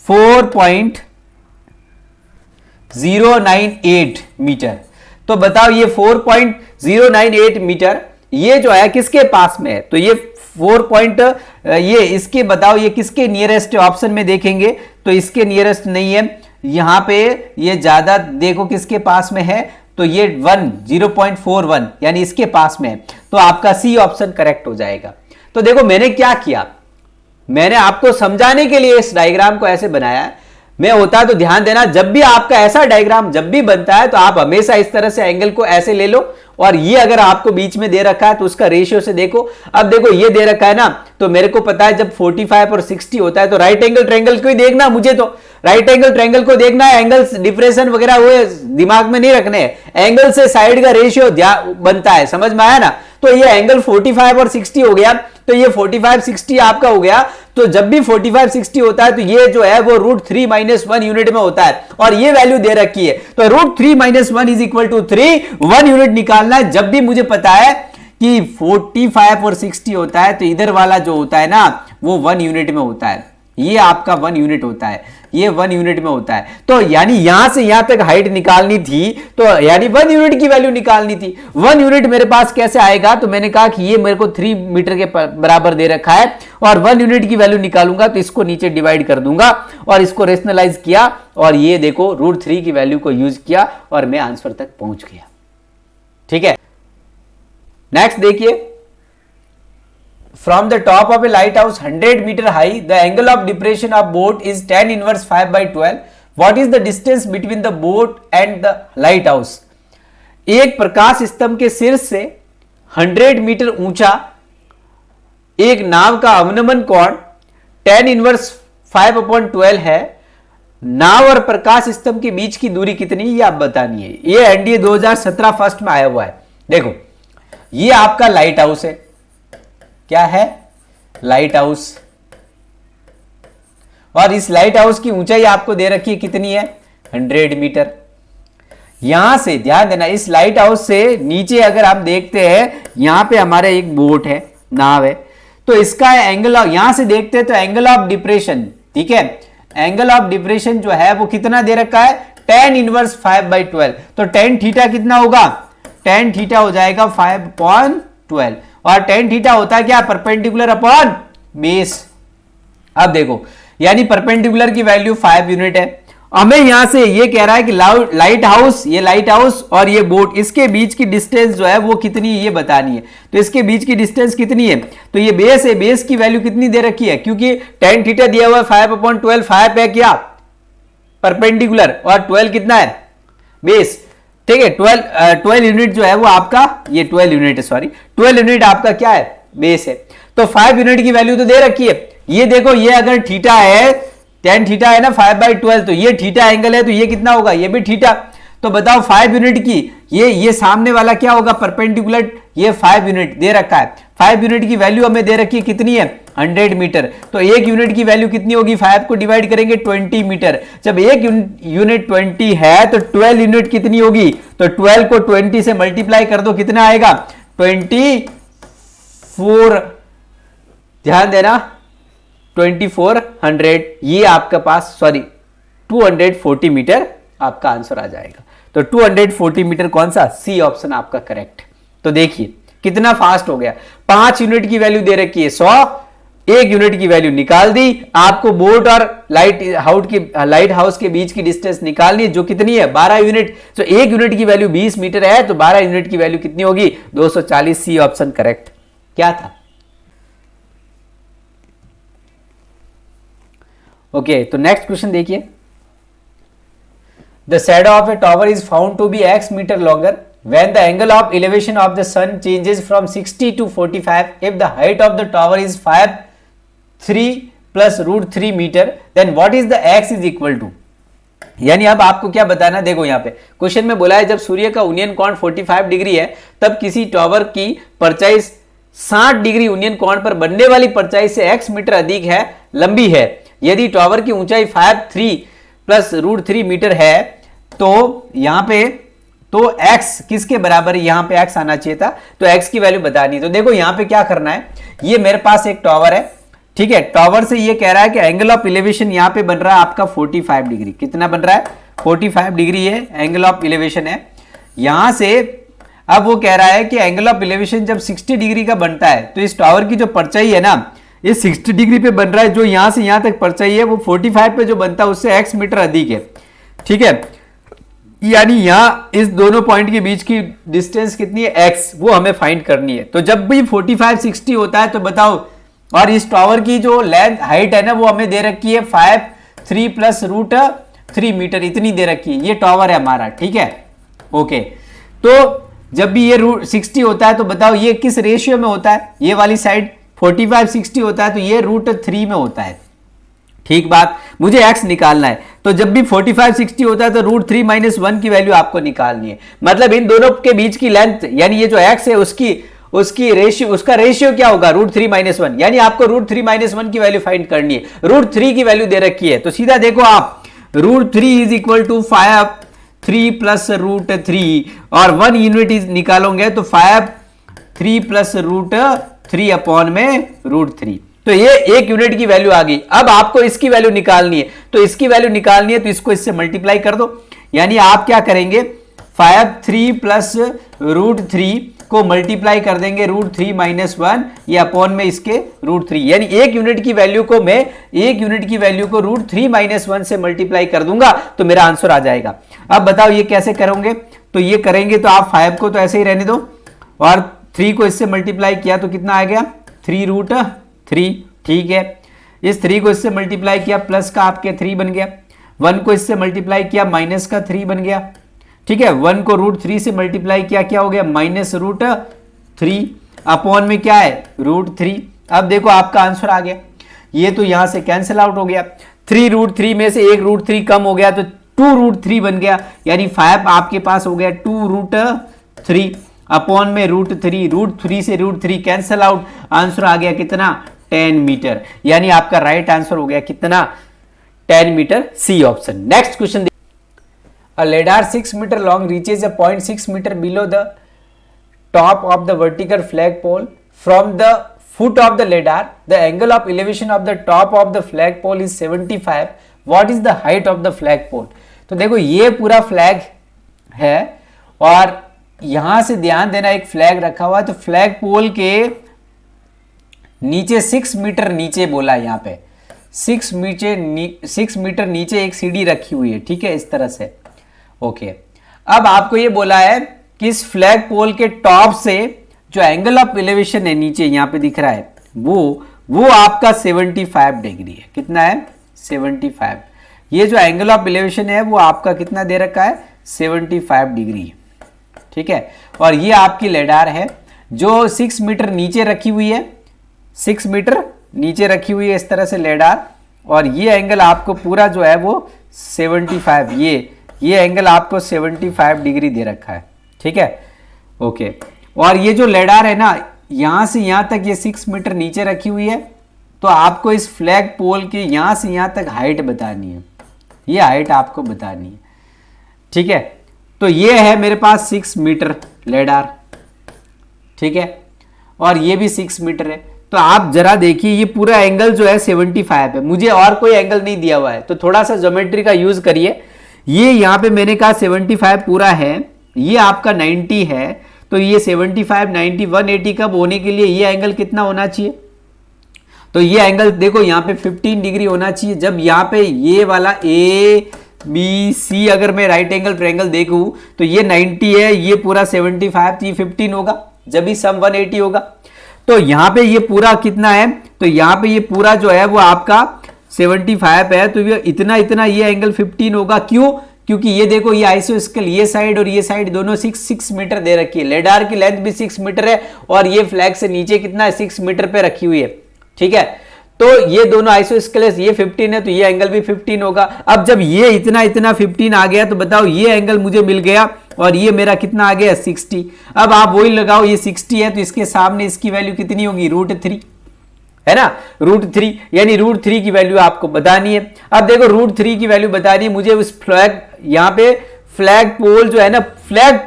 4.098 मीटर। तो बताओ ये 4.098 मीटर ये जो है किसके पास में है, तो ये 4 ये इसके बताओ ये किसके नियरेस्ट ऑप्शन में देखेंगे तो इसके नियरेस्ट नहीं है, यहां पे ये ज्यादा देखो किसके पास में है, तो ये 0.41 यानी इसके पास में है, तो आपका सी ऑप्शन करेक्ट हो जाएगा। तो देखो मैंने क्या किया, मैंने आपको समझाने के लिए इस डायग्राम को ऐसे बनाया। मैं होता तो ध्यान देना, जब भी आपका ऐसा डायग्राम जब भी बनता है तो आप हमेशा इस तरह से एंगल को ऐसे ले लो, और ये अगर आपको बीच में दे रखा है तो उसका रेशियो से देखो। अब देखो ये दे रखा है ना, तो मेरे को पता है जब 45 और 60 होता है तो राइट एंगल ट्रायंगल को ही देखना, मुझे तो राइट एंगल ट्रायंगल को देखना है, एंगल्स डिफरेंशन वगैरह हुए दिमाग में नहीं रखने हैं, एंगल से साइड का रेशियो बनता है, समझ में आया ना। तो ये एंगल 45 और 60 हो गया, तो ये 45-60 आपका हो गया। तो जब भी 45-60 होता है तो ये जो है वो √3 - 1 यूनिट में होता है, और ये वैल्यू दे रखी है, तो √3 - 1 = 3, 1 यूनिट निकालना है। जब भी मुझे पता है कि 45 और 60 होता है तो इधर वाला जो होता है ना वो 1 यूनिट में होता है, ये आपका 1 यूनिट होता है, ये 1 यूनिट में होता है। तो यानी यहां से यहां तक हाइट निकालनी थी, तो यानी 1 यूनिट की वैल्यू निकालनी थी। 1 यूनिट मेरे पास कैसे आएगा, तो मैंने कहा कि ये मेरे को 3 मीटर के बराबर दे रखा है, और 1 यूनिट की वैल्यू निकालूंगा तो इसको नीचे डिवाइड कर दूंगा, और इसको रेशनलाइज किया, और ये देखो √3 की वैल्यू को यूज किया और मैं आंसर तक पहुंच गया। ठीक है, नेक्स्ट देखिए, from the top of a lighthouse 100 meter high, the angle of depression of boat is tan inverse 5/12. What is the distance between the boat and the lighthouse? एक प्रकाश स्तंभ के शीर्ष से 100 मीटर ऊंचा एक नाव का अवनमन कोण tan इनवर्स 5/12 है। नाव और प्रकाश स्तंभ के बीच की दूरी कितनी, ये आप बतानी है। ये एनडीए 2017 फर्स्ट में आया हुआ है। देखो ये आपका लाइट हाउस है, क्या है, लाइट हाउस, और इस लाइट हाउस की ऊंचाई आपको दे रखी है कितनी है, 100 मीटर। यहां से ध्यान देना, इस लाइट हाउस से नीचे अगर हम देखते हैं, यहां पे हमारे एक बोट है, नाव है, तो इसका एंगल ऑफ, यहां से देखते हैं तो एंगल ऑफ डिप्रेशन, ठीक है, एंगल ऑफ डिप्रेशन जो है वो कितना दे रखा है, tan इनवर्स 5/12। तो tan थीटा कितना होगा, tan थीटा हो जाएगा 5/12 और tan थीटा होता है क्या, परपेंडिकुलर अपॉन बेस। अब देखो यानी परपेंडिकुलर की वैल्यू 5 यूनिट है। हमें यहां से ये कह रहा है कि लाइट हाउस, ये लाइट हाउस और ये बोट, इसके बीच की डिस्टेंस जो है वो कितनी है ये बतानी है। तो इसके बीच की डिस्टेंस कितनी है, तो ये बेस है, बेस की वैल्यू कितनी दे रखी है, क्योंकि tan थीटा दिया हुआ है 5/12, 5 है क्या परपेंडिकुलर और 12 कितना है बेस, ठीक है। 12 यूनिट जो है वो आपका, ये 12 यूनिट है, सॉरी 12 यूनिट आपका क्या है, बेस है। तो 5 यूनिट की वैल्यू तो दे रखी है। ये देखो ये अगर थीटा है, tan थीटा है ना 5/12, तो ये थीटा एंगल है, तो ये कितना होगा, ये भी थीटा। तो बताओ 5 यूनिट की, ये सामने वाला क्या होगा परपेंडिकुलर, ये 5 यूनिट दे रखा है। 5 यूनिट की वैल्यू हमें दे रखी है कितनी है, 100 मीटर। तो 1 यूनिट की वैल्यू कितनी होगी, 5 को डिवाइड करेंगे 20 मीटर। जब 1 यूनिट 20 है तो 12 यूनिट कितनी होगी, तो 12 को 20 से मल्टीप्लाई कर दो, कितना आएगा 24, ध्यान देना 2400, ये आपके पास सॉरी 240 मीटर आपका आंसर आ जाएगा। तो 240 मीटर कौन सा, सी ऑप्शन आपका करेक्ट। तो देखिए कितना फास्ट हो गया, 5 यूनिट की वैल्यू दे रखी है 100, 1 यूनिट की वैल्यू निकाल दी। आपको बोट और लाइट हाउस के बीच की डिस्टेंस निकालनी है जो कितनी है 12 यूनिट। तो 1 यूनिट की वैल्यू 20 मीटर है, तो 12 यूनिट की वैल्यू कितनी होगी 240, सी ऑप्शन करेक्ट। क्या था, ओके। तो नेक्स्ट क्वेश्चन देखिए, the shadow of a tower is found to be x metre longer when the angle of elevation of the sun changes from 60 to 45, if the height of the tower is 3 plus √3 meter, then what is the x is equal to। यानी अब आपको क्या बताना, देखो यहाँ पे question में बोला है जब सूर्य का उन्नयन कोण 45 डिग्री है तब किसी टॉवर की परछाई 60 डिग्री उन्नयन कोण पर बनने वाली परछाई से x मीटर अधिक है, लंबी है। यदि टॉवर की ऊंचाई 3 प्लस √3 मीटर है तो यहां पे तो x किसके बराबर है, यहां पे x आना चाहिए था, तो x की वैल्यू बतानी है। तो देखो यहां पे क्या करना है, ये मेरे पास एक टॉवर है, ठीक है। टॉवर से ये कह रहा है कि एंगल ऑफ इलेवेशन यहां पे बन रहा है आपका 45 डिग्री, कितना बन रहा है 45 डिग्री है एंगल ऑफ इलेवेशन है। यहां से अब वो कह रहा है कि एंगल ऑफ इलेवेशन जब 60 डिग्री का बनता है तो इस टॉवर की जो परछाई है ना ये 60 डिग्री पे बन रहा है, जो यहां से यहां तक परछाई है वो 45 पे जो बनता है उससे x मीटर अधिक है, ठीक है। यानी यहां इस दोनों पॉइंट के बीच की डिस्टेंस कितनी है x, वो हमें फाइंड करनी है। तो जब भी 45 60 होता है तो बताओ, और इस टॉवर की जो लेंथ हाइट है ना वो हमें दे रखी है 3 प्लस √3 मीटर, इतनी दे रखी है। ये टॉवर है हमारा, ठीक है, ओके। तो जब भी ये 60 होता है तो बताओ ये किस रेशियो में होता है, ये वाली साइड 45 60 होता है तो ये √3 में होता है, ठीक बात। मुझे x निकालना है, तो जब भी 45 60 होता है तो √3 - 1 की वैल्यू आपको निकालनी है। मतलब इन दोनों के बीच की लेंथ यानी ये जो x है उसकी रेशियो, उसका रेशियो क्या होगा √3 - 1, यानी आपको √3 - 1 की वैल्यू फाइंड करनी है। √3 की वैल्यू दे रखी है तो सीधा देखो आप √3 इज इक्वल टू 3 प्लस √3 और 1 यूनिट निकालोगे तो 3 प्लस √3 अपॉन में √3, तो ये 1 यूनिट की वैल्यू आ गई। अब आपको इसकी वैल्यू निकालनी है, तो इसकी वैल्यू निकालनी है तो इसको इससे मल्टीप्लाई कर दो। यानी आप क्या करेंगे 3 प्लस √3 को मल्टीप्लाई कर देंगे √3 - 1 ये अपॉन में इसके √3, यानी 1 यूनिट की वैल्यू को मैं 1 यूनिट की वैल्यू को √3 - 1 से मल्टीप्लाई कर दूंगा तो मेरा आंसर आ जाएगा। अब बताओ ये कैसे करोगे, तो ये करेंगे तो आप 5 को तो ऐसे ही रहने दो और 3 को इससे मल्टीप्लाई किया तो कितना आ गया 3√3, ठीक है। इस 3 को इससे मल्टीप्लाई किया प्लस का आपके 3 बन गया, 1 को इससे मल्टीप्लाई किया माइनस का 3 बन गया, ठीक है। 1 को √3 से मल्टीप्लाई किया क्या हो गया -√3 अपॉन में क्या है √3। अब देखो आपका आंसर आ गया, ये तो यहां से कैंसिल आउट हो गया, 3√3 में से एक √3 कम हो गया तो 2√3 बन गया, यानी 5 आपके पास हो गया 2√3 अपॉन में √3 से √3 कैंसिल आउट, आंसर आ गया कितना 10 मीटर, यानी आपका राइट आंसर हो गया कितना 10 metre, C option. Next question, a ladder 6 meter long reaches a point 6 meter below the top of the vertical flagpole. From the foot of the ladder, the angle of elevation of the top of the flagpole is 75, what is the height of the flag pole. तो देखो ये पूरा flag है और यहां से ध्यान देना एक फ्लैग रखा हुआ है, तो फ्लैग पोल के नीचे 6 मीटर नीचे बोला है, यहां पे 6 मीटर नीचे एक सीढ़ी रखी हुई है, ठीक है, इस तरह से। ओके, अब आपको ये बोला है कि इस फ्लैग पोल के टॉप से जो एंगल ऑफ एलिवेशन है नीचे यहां पे दिख रहा है वो आपका 75 डिग्री है। कितना है? 75। ये जो एंगल ऑफ एलिवेशन है वो आपका कितना दे रखा है? 75 डिग्री, ठीक है। और ये आपकी लेडार है जो 6 मीटर नीचे रखी हुई है, 6 मीटर नीचे रखी हुई है इस तरह से लेडार, और ये एंगल आपको पूरा जो है वो 75, ये एंगल आपको 75 डिग्री दे रखा है, ठीक है। ओके, और ये जो लेडार है ना, यहां से यहां तक ये 6 मीटर नीचे रखी हुई है, तो आपको इस फ्लैग पोल के यहां से यहां तक हाइट बतानी है, ये हाइट आपको बतानी है, ठीक है। तो ये है मेरे पास 6 मीटर लेडार, ठीक है, और ये भी 6 मीटर है। तो आप जरा देखिए ये पूरा एंगल जो है 75 है, मुझे और कोई एंगल नहीं दिया हुआ है, तो थोड़ा सा ज्योमेट्री का यूज करिए। ये यहां पे मैंने कहा 75 पूरा है, ये आपका 90 है, तो ये 75 90 180 कब होने के लिए ये एंगल कितना होना चाहिए? तो ये एंगल देखो यहाँ पे 15 डिग्री होना चाहिए। जब यहाँ पे ये वाला ए बी सी अगर मैं राइट एंगल ट्रायंगल देखूं तो ये 90 है, ये पूरा 75, तो ये 15 होगा, जब भी सम 180 होगा। तो यहाँ पे ये पूरा कितना है? तो यहाँ पे ये पूरा जो है वो आपका 75 है, तो ये इतना ये एंगल 15 होगा। क्यों? क्योंकि ये देखो ये आइसोस्केल, ये साइड और ये साइड दोनों 6 मीटर दे रखी है, लेडार की लेंथ भी 6 मीटर है, और ये फ्लैग से नीचे कितना है? 6 मीटर पे रखी हुई है, ठीक है। तो ये दोनों आइसोस्केलेस, ये 15 है तो ये एंगल भी 15 होगा। अब जब ये इतना 15 आ गया तो बताओ ये एंगल मुझे मिल गया, और ये मेरा कितना आ गया? 60। अब आप वही लगाओ, ये 60 है तो इसके सामने इसकी वैल्यू कितनी होगी? √3, है ना, √3, यानी √3 की वैल्यू आपको बतानी है। अब देखो √3 की वैल्यू बतानी है मुझे उस फ्लैग, यहाँ पे फ्लैग पोल जो है ना, फ्लैग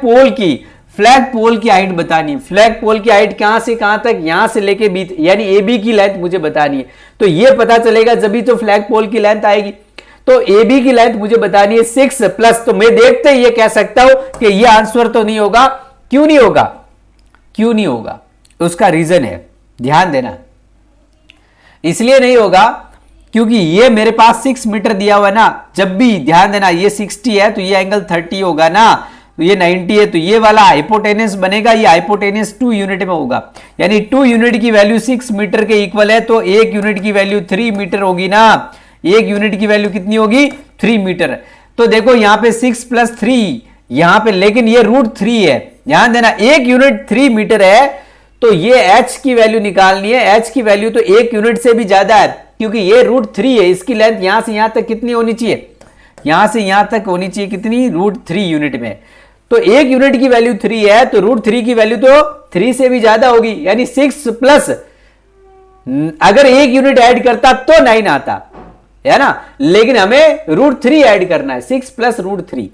पोल की हाइट बतानी है। फ्लैग पोल की हाइट कहां से कहां तक? यहां से लेके बी, यानी ए बी की लेंथ मुझे बतानी है। तो ये पता चलेगा जब तो फ्लैग पोल की लेंथ आएगी। तो ए बी की लेंथ मुझे बतानी है 6 प्लस, तो मैं देखते ही ये कह सकता हूं कि ये आंसर तो नहीं होगा। क्यों नहीं होगा? क्यों नहीं होगा? उसका रीजन है, ध्यान देना। इसलिए नहीं होगा क्योंकि ये मेरे पास 6 मीटर दिया हुआ है ना, जब भी ध्यान देना ये 60 है तो ये एंगल 30 होगा ना, तो ये 90 है तो ये वाला हाइपोटेनस बनेगा, ये हाइपोटेनस 2 यूनिट में होगा, यानी 2 यूनिट की वैल्यू 6 मीटर के इक्वल है, तो 1 यूनिट की वैल्यू 3 मीटर होगी ना। 1 यूनिट की वैल्यू कितनी होगी? 3 मीटर। तो देखो यहां पे 6 + 3 यहां पे, लेकिन ये √3 है, ध्यान देना। 1 यूनिट 3 मीटर है, तो ये h की वैल्यू निकालनी है। h की वैल्यू तो 1 यूनिट से भी ज्यादा है, क्योंकि ये √3 है, इसकी लेंथ यहां से यहां तक कितनी होनी चाहिए? यहां से यहां तक होनी चाहिए कितनी? √3 यूनिट में। तो 1 यूनिट की वैल्यू 3 है, तो √3 की वैल्यू तो 3 से भी ज्यादा होगी, यानी 6 प्लस, अगर 1 यूनिट ऐड करता तो 9 आता, है ना, लेकिन हमें √3 ऐड करना है, 6 + √3।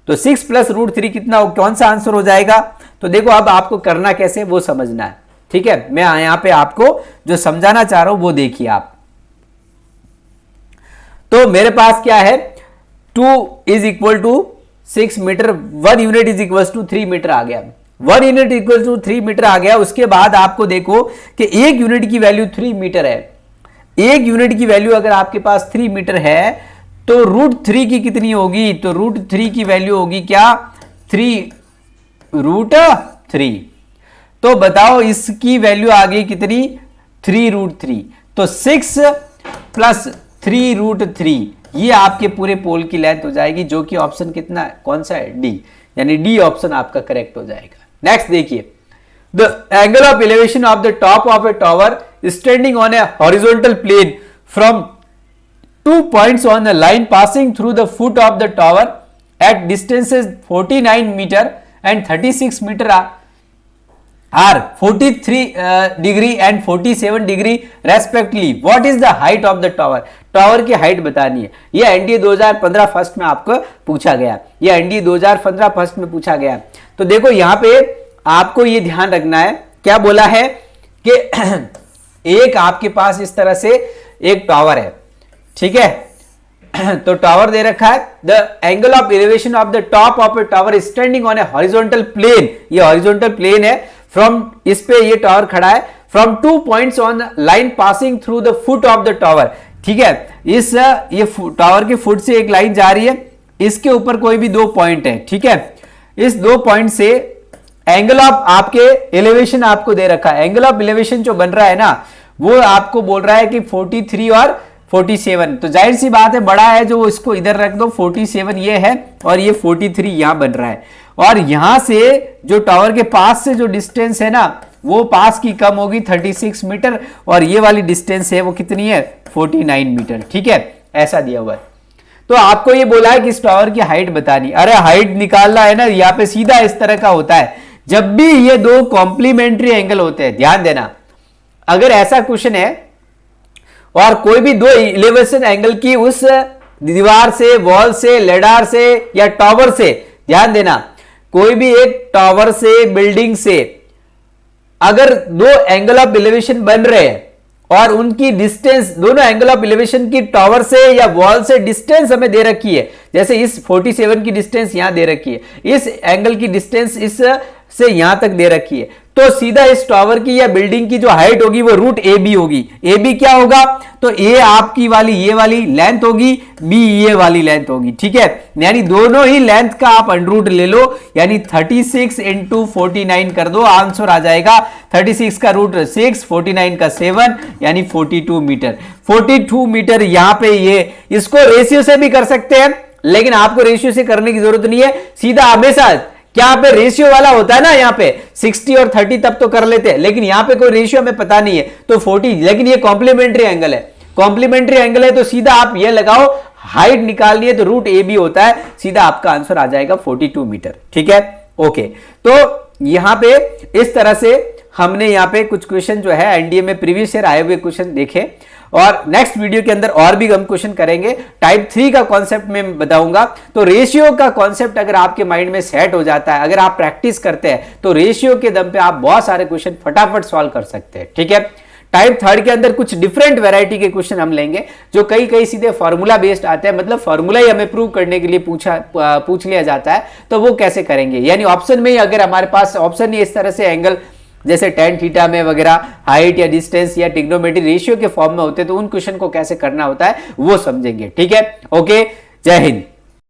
तो 6 + √3 कितना हो, कौन सा आंसर हो जाएगा? तो देखो अब आपको करना कैसे वो समझना है, ठीक है। मैं यहां पे आपको जो समझाना चाह रहा हूं वो देखिए आप। तो मेरे पास क्या है? 2 = 6 मीटर, 1 यूनिट = 3 मीटर आ गया। 1 यूनिट = 3 मीटर आ गया। उसके बाद आपको देखो कि 1 यूनिट की वैल्यू 3 मीटर है। 1 यूनिट की वैल्यू अगर आपके पास 3 मीटर है तो √3 की कितनी होगी? तो √3 की वैल्यू होगी क्या? 3√3। तो बताओ इसकी वैल्यू आ गई कितनी? 3√3। तो 6 + 3√3 ये आपके पूरे पोल की लेंथ हो जाएगी, जो कि ऑप्शन कितना है? कौन सा है? डी, यानी डी ऑप्शन आपका करेक्ट हो जाएगा। नेक्स्ट देखिए, the angle of elevation of the top of a tower standing on a horizontal plane from 2 points on a line passing through the foot of the tower at distances 49 meter and 36 meter are 43 degree and 47 degree respectively. What is the height of the tower? Tower की height बतानी है। यह NDA 2015 first में आपको पूछा गया, यह NDA 2015 first में पूछा गया। तो देखो यहां पे आपको यह ध्यान रखना है, क्या बोला है कि एक आपके पास इस तरह से एक टावर है, ठीक है, तो टावर दे रखा है, the angle of elevation of the top of a tower standing on a horizontal plane, ये हॉरिजॉन्टल प्लेन है, फ्रॉम, इस पे ये टावर खड़ा है, from 2 points on line passing through the foot of the tower, ठीक है, इस ये टावर के फुट से एक लाइन जा रही है, इसके ऊपर कोई भी 2 पॉइंट है, ठीक है, इस 2 पॉइंट से एंगल ऑफ आपके एलिवेशन आपको दे रखा है, एंगल ऑफ एलिवेशन जो बन रहा है ना वो आपको बोल रहा है कि 43 और 47, तो जाहिर सी बात है बड़ा है जो इसको इधर रख दो, 47 ये है और ये 43 यहां बन रहा है, और यहां से जो टावर के पास से जो डिस्टेंस है ना वो पास की कम होगी 36 मीटर, और ये वाली डिस्टेंस है वो कितनी है 49 मीटर, ठीक है, ऐसा दिया हुआ है। तो आपको ये बोला है कि इस टावर की हाइट बतानी, अरे हाइट निकालना है ना, यहाँ पे सीधा इस तरह का होता है, जब भी ये 2 कॉम्प्लीमेंट्री एंगल होते हैं, ध्यान देना, अगर ऐसा क्वेश्चन है और कोई भी 2 एलिवेशन एंगल की उस दीवार से, वॉल से, लेडार से या टावर से, ध्यान देना, कोई भी एक टावर से, बिल्डिंग से अगर 2 एंगल ऑफ एलिवेशन बन रहे हैं और उनकी डिस्टेंस, दोनों एंगल ऑफ एलिवेशन की टावर से या वॉल से डिस्टेंस हमें दे रखी है, जैसे इस 47 की डिस्टेंस यहां दे रखी है, इस एंगल की डिस्टेंस इस से यहां तक दे रखी है, तो सीधा इस टावर की या बिल्डिंग की जो हाइट होगी वो रूट ए बी होगी। ए बी क्या होगा, तो ए आपकी वाली ये वाली लेंथ होगी, बी ये वाली लेंथ होगी, ठीक है, यानी दोनों ही लेंथ का आप अंडर ले लो, यानी 36 इंटू 49 कर दो, आंसर आ जाएगा 36 का रूट 6, 49 का 7, यानी 42 मीटर। 42 मीटर यहां पे ये, इसको रेशियो से भी कर सकते हैं, लेकिन आपको रेशियो से करने की जरूरत नहीं है, सीधा हमेशा क्या पे रेशियो वाला होता है ना, यहाँ पे 60 और 30 तब तो कर लेते हैं, लेकिन यहाँ पे कोई रेशियो हमें पता नहीं है, तो 40, लेकिन ये कॉम्प्लीमेंट्री एंगल है, कॉम्प्लीमेंट्री एंगल है तो सीधा आप ये लगाओ, हाइट निकालनी है तो रूट ए बी होता है, सीधा आपका आंसर आ जाएगा 42 मीटर, ठीक है, ओके। तो यहाँ पे इस तरह से हमने यहाँ पे कुछ क्वेश्चन जो है एनडीए में प्रीवियस ईयर आए हुए क्वेश्चन देखे, और नेक्स्ट वीडियो के अंदर और भी हम क्वेश्चन करेंगे, टाइप 3 का कॉन्सेप्ट में बताऊंगा। तो रेशियो का कॉन्सेप्ट अगर आपके माइंड में सेट हो जाता है, अगर आप प्रैक्टिस करते हैं, तो रेशियो के दम पे आप बहुत सारे क्वेश्चन फटाफट सॉल्व कर सकते हैं, ठीक है। टाइप 3 के अंदर कुछ डिफरेंट वैरायटी के क्वेश्चन हम लेंगे, जो कई सीधे फॉर्मूला बेस्ड आते हैं, मतलब फॉर्मूला ही हमें प्रूव करने के लिए पूछ लिया जाता है, तो वो कैसे करेंगे, यानी ऑप्शन में ही अगर हमारे पास ऑप्शन ही इस तरह से एंगल जैसे tan थीटा में वगैरह हाइट या डिस्टेंस या ट्रिग्नोमेट्री रेशियो के फॉर्म में होते हैं, तो उन क्वेश्चन को कैसे करना होता है वो समझेंगे, ठीक है, ओके, जय हिंद।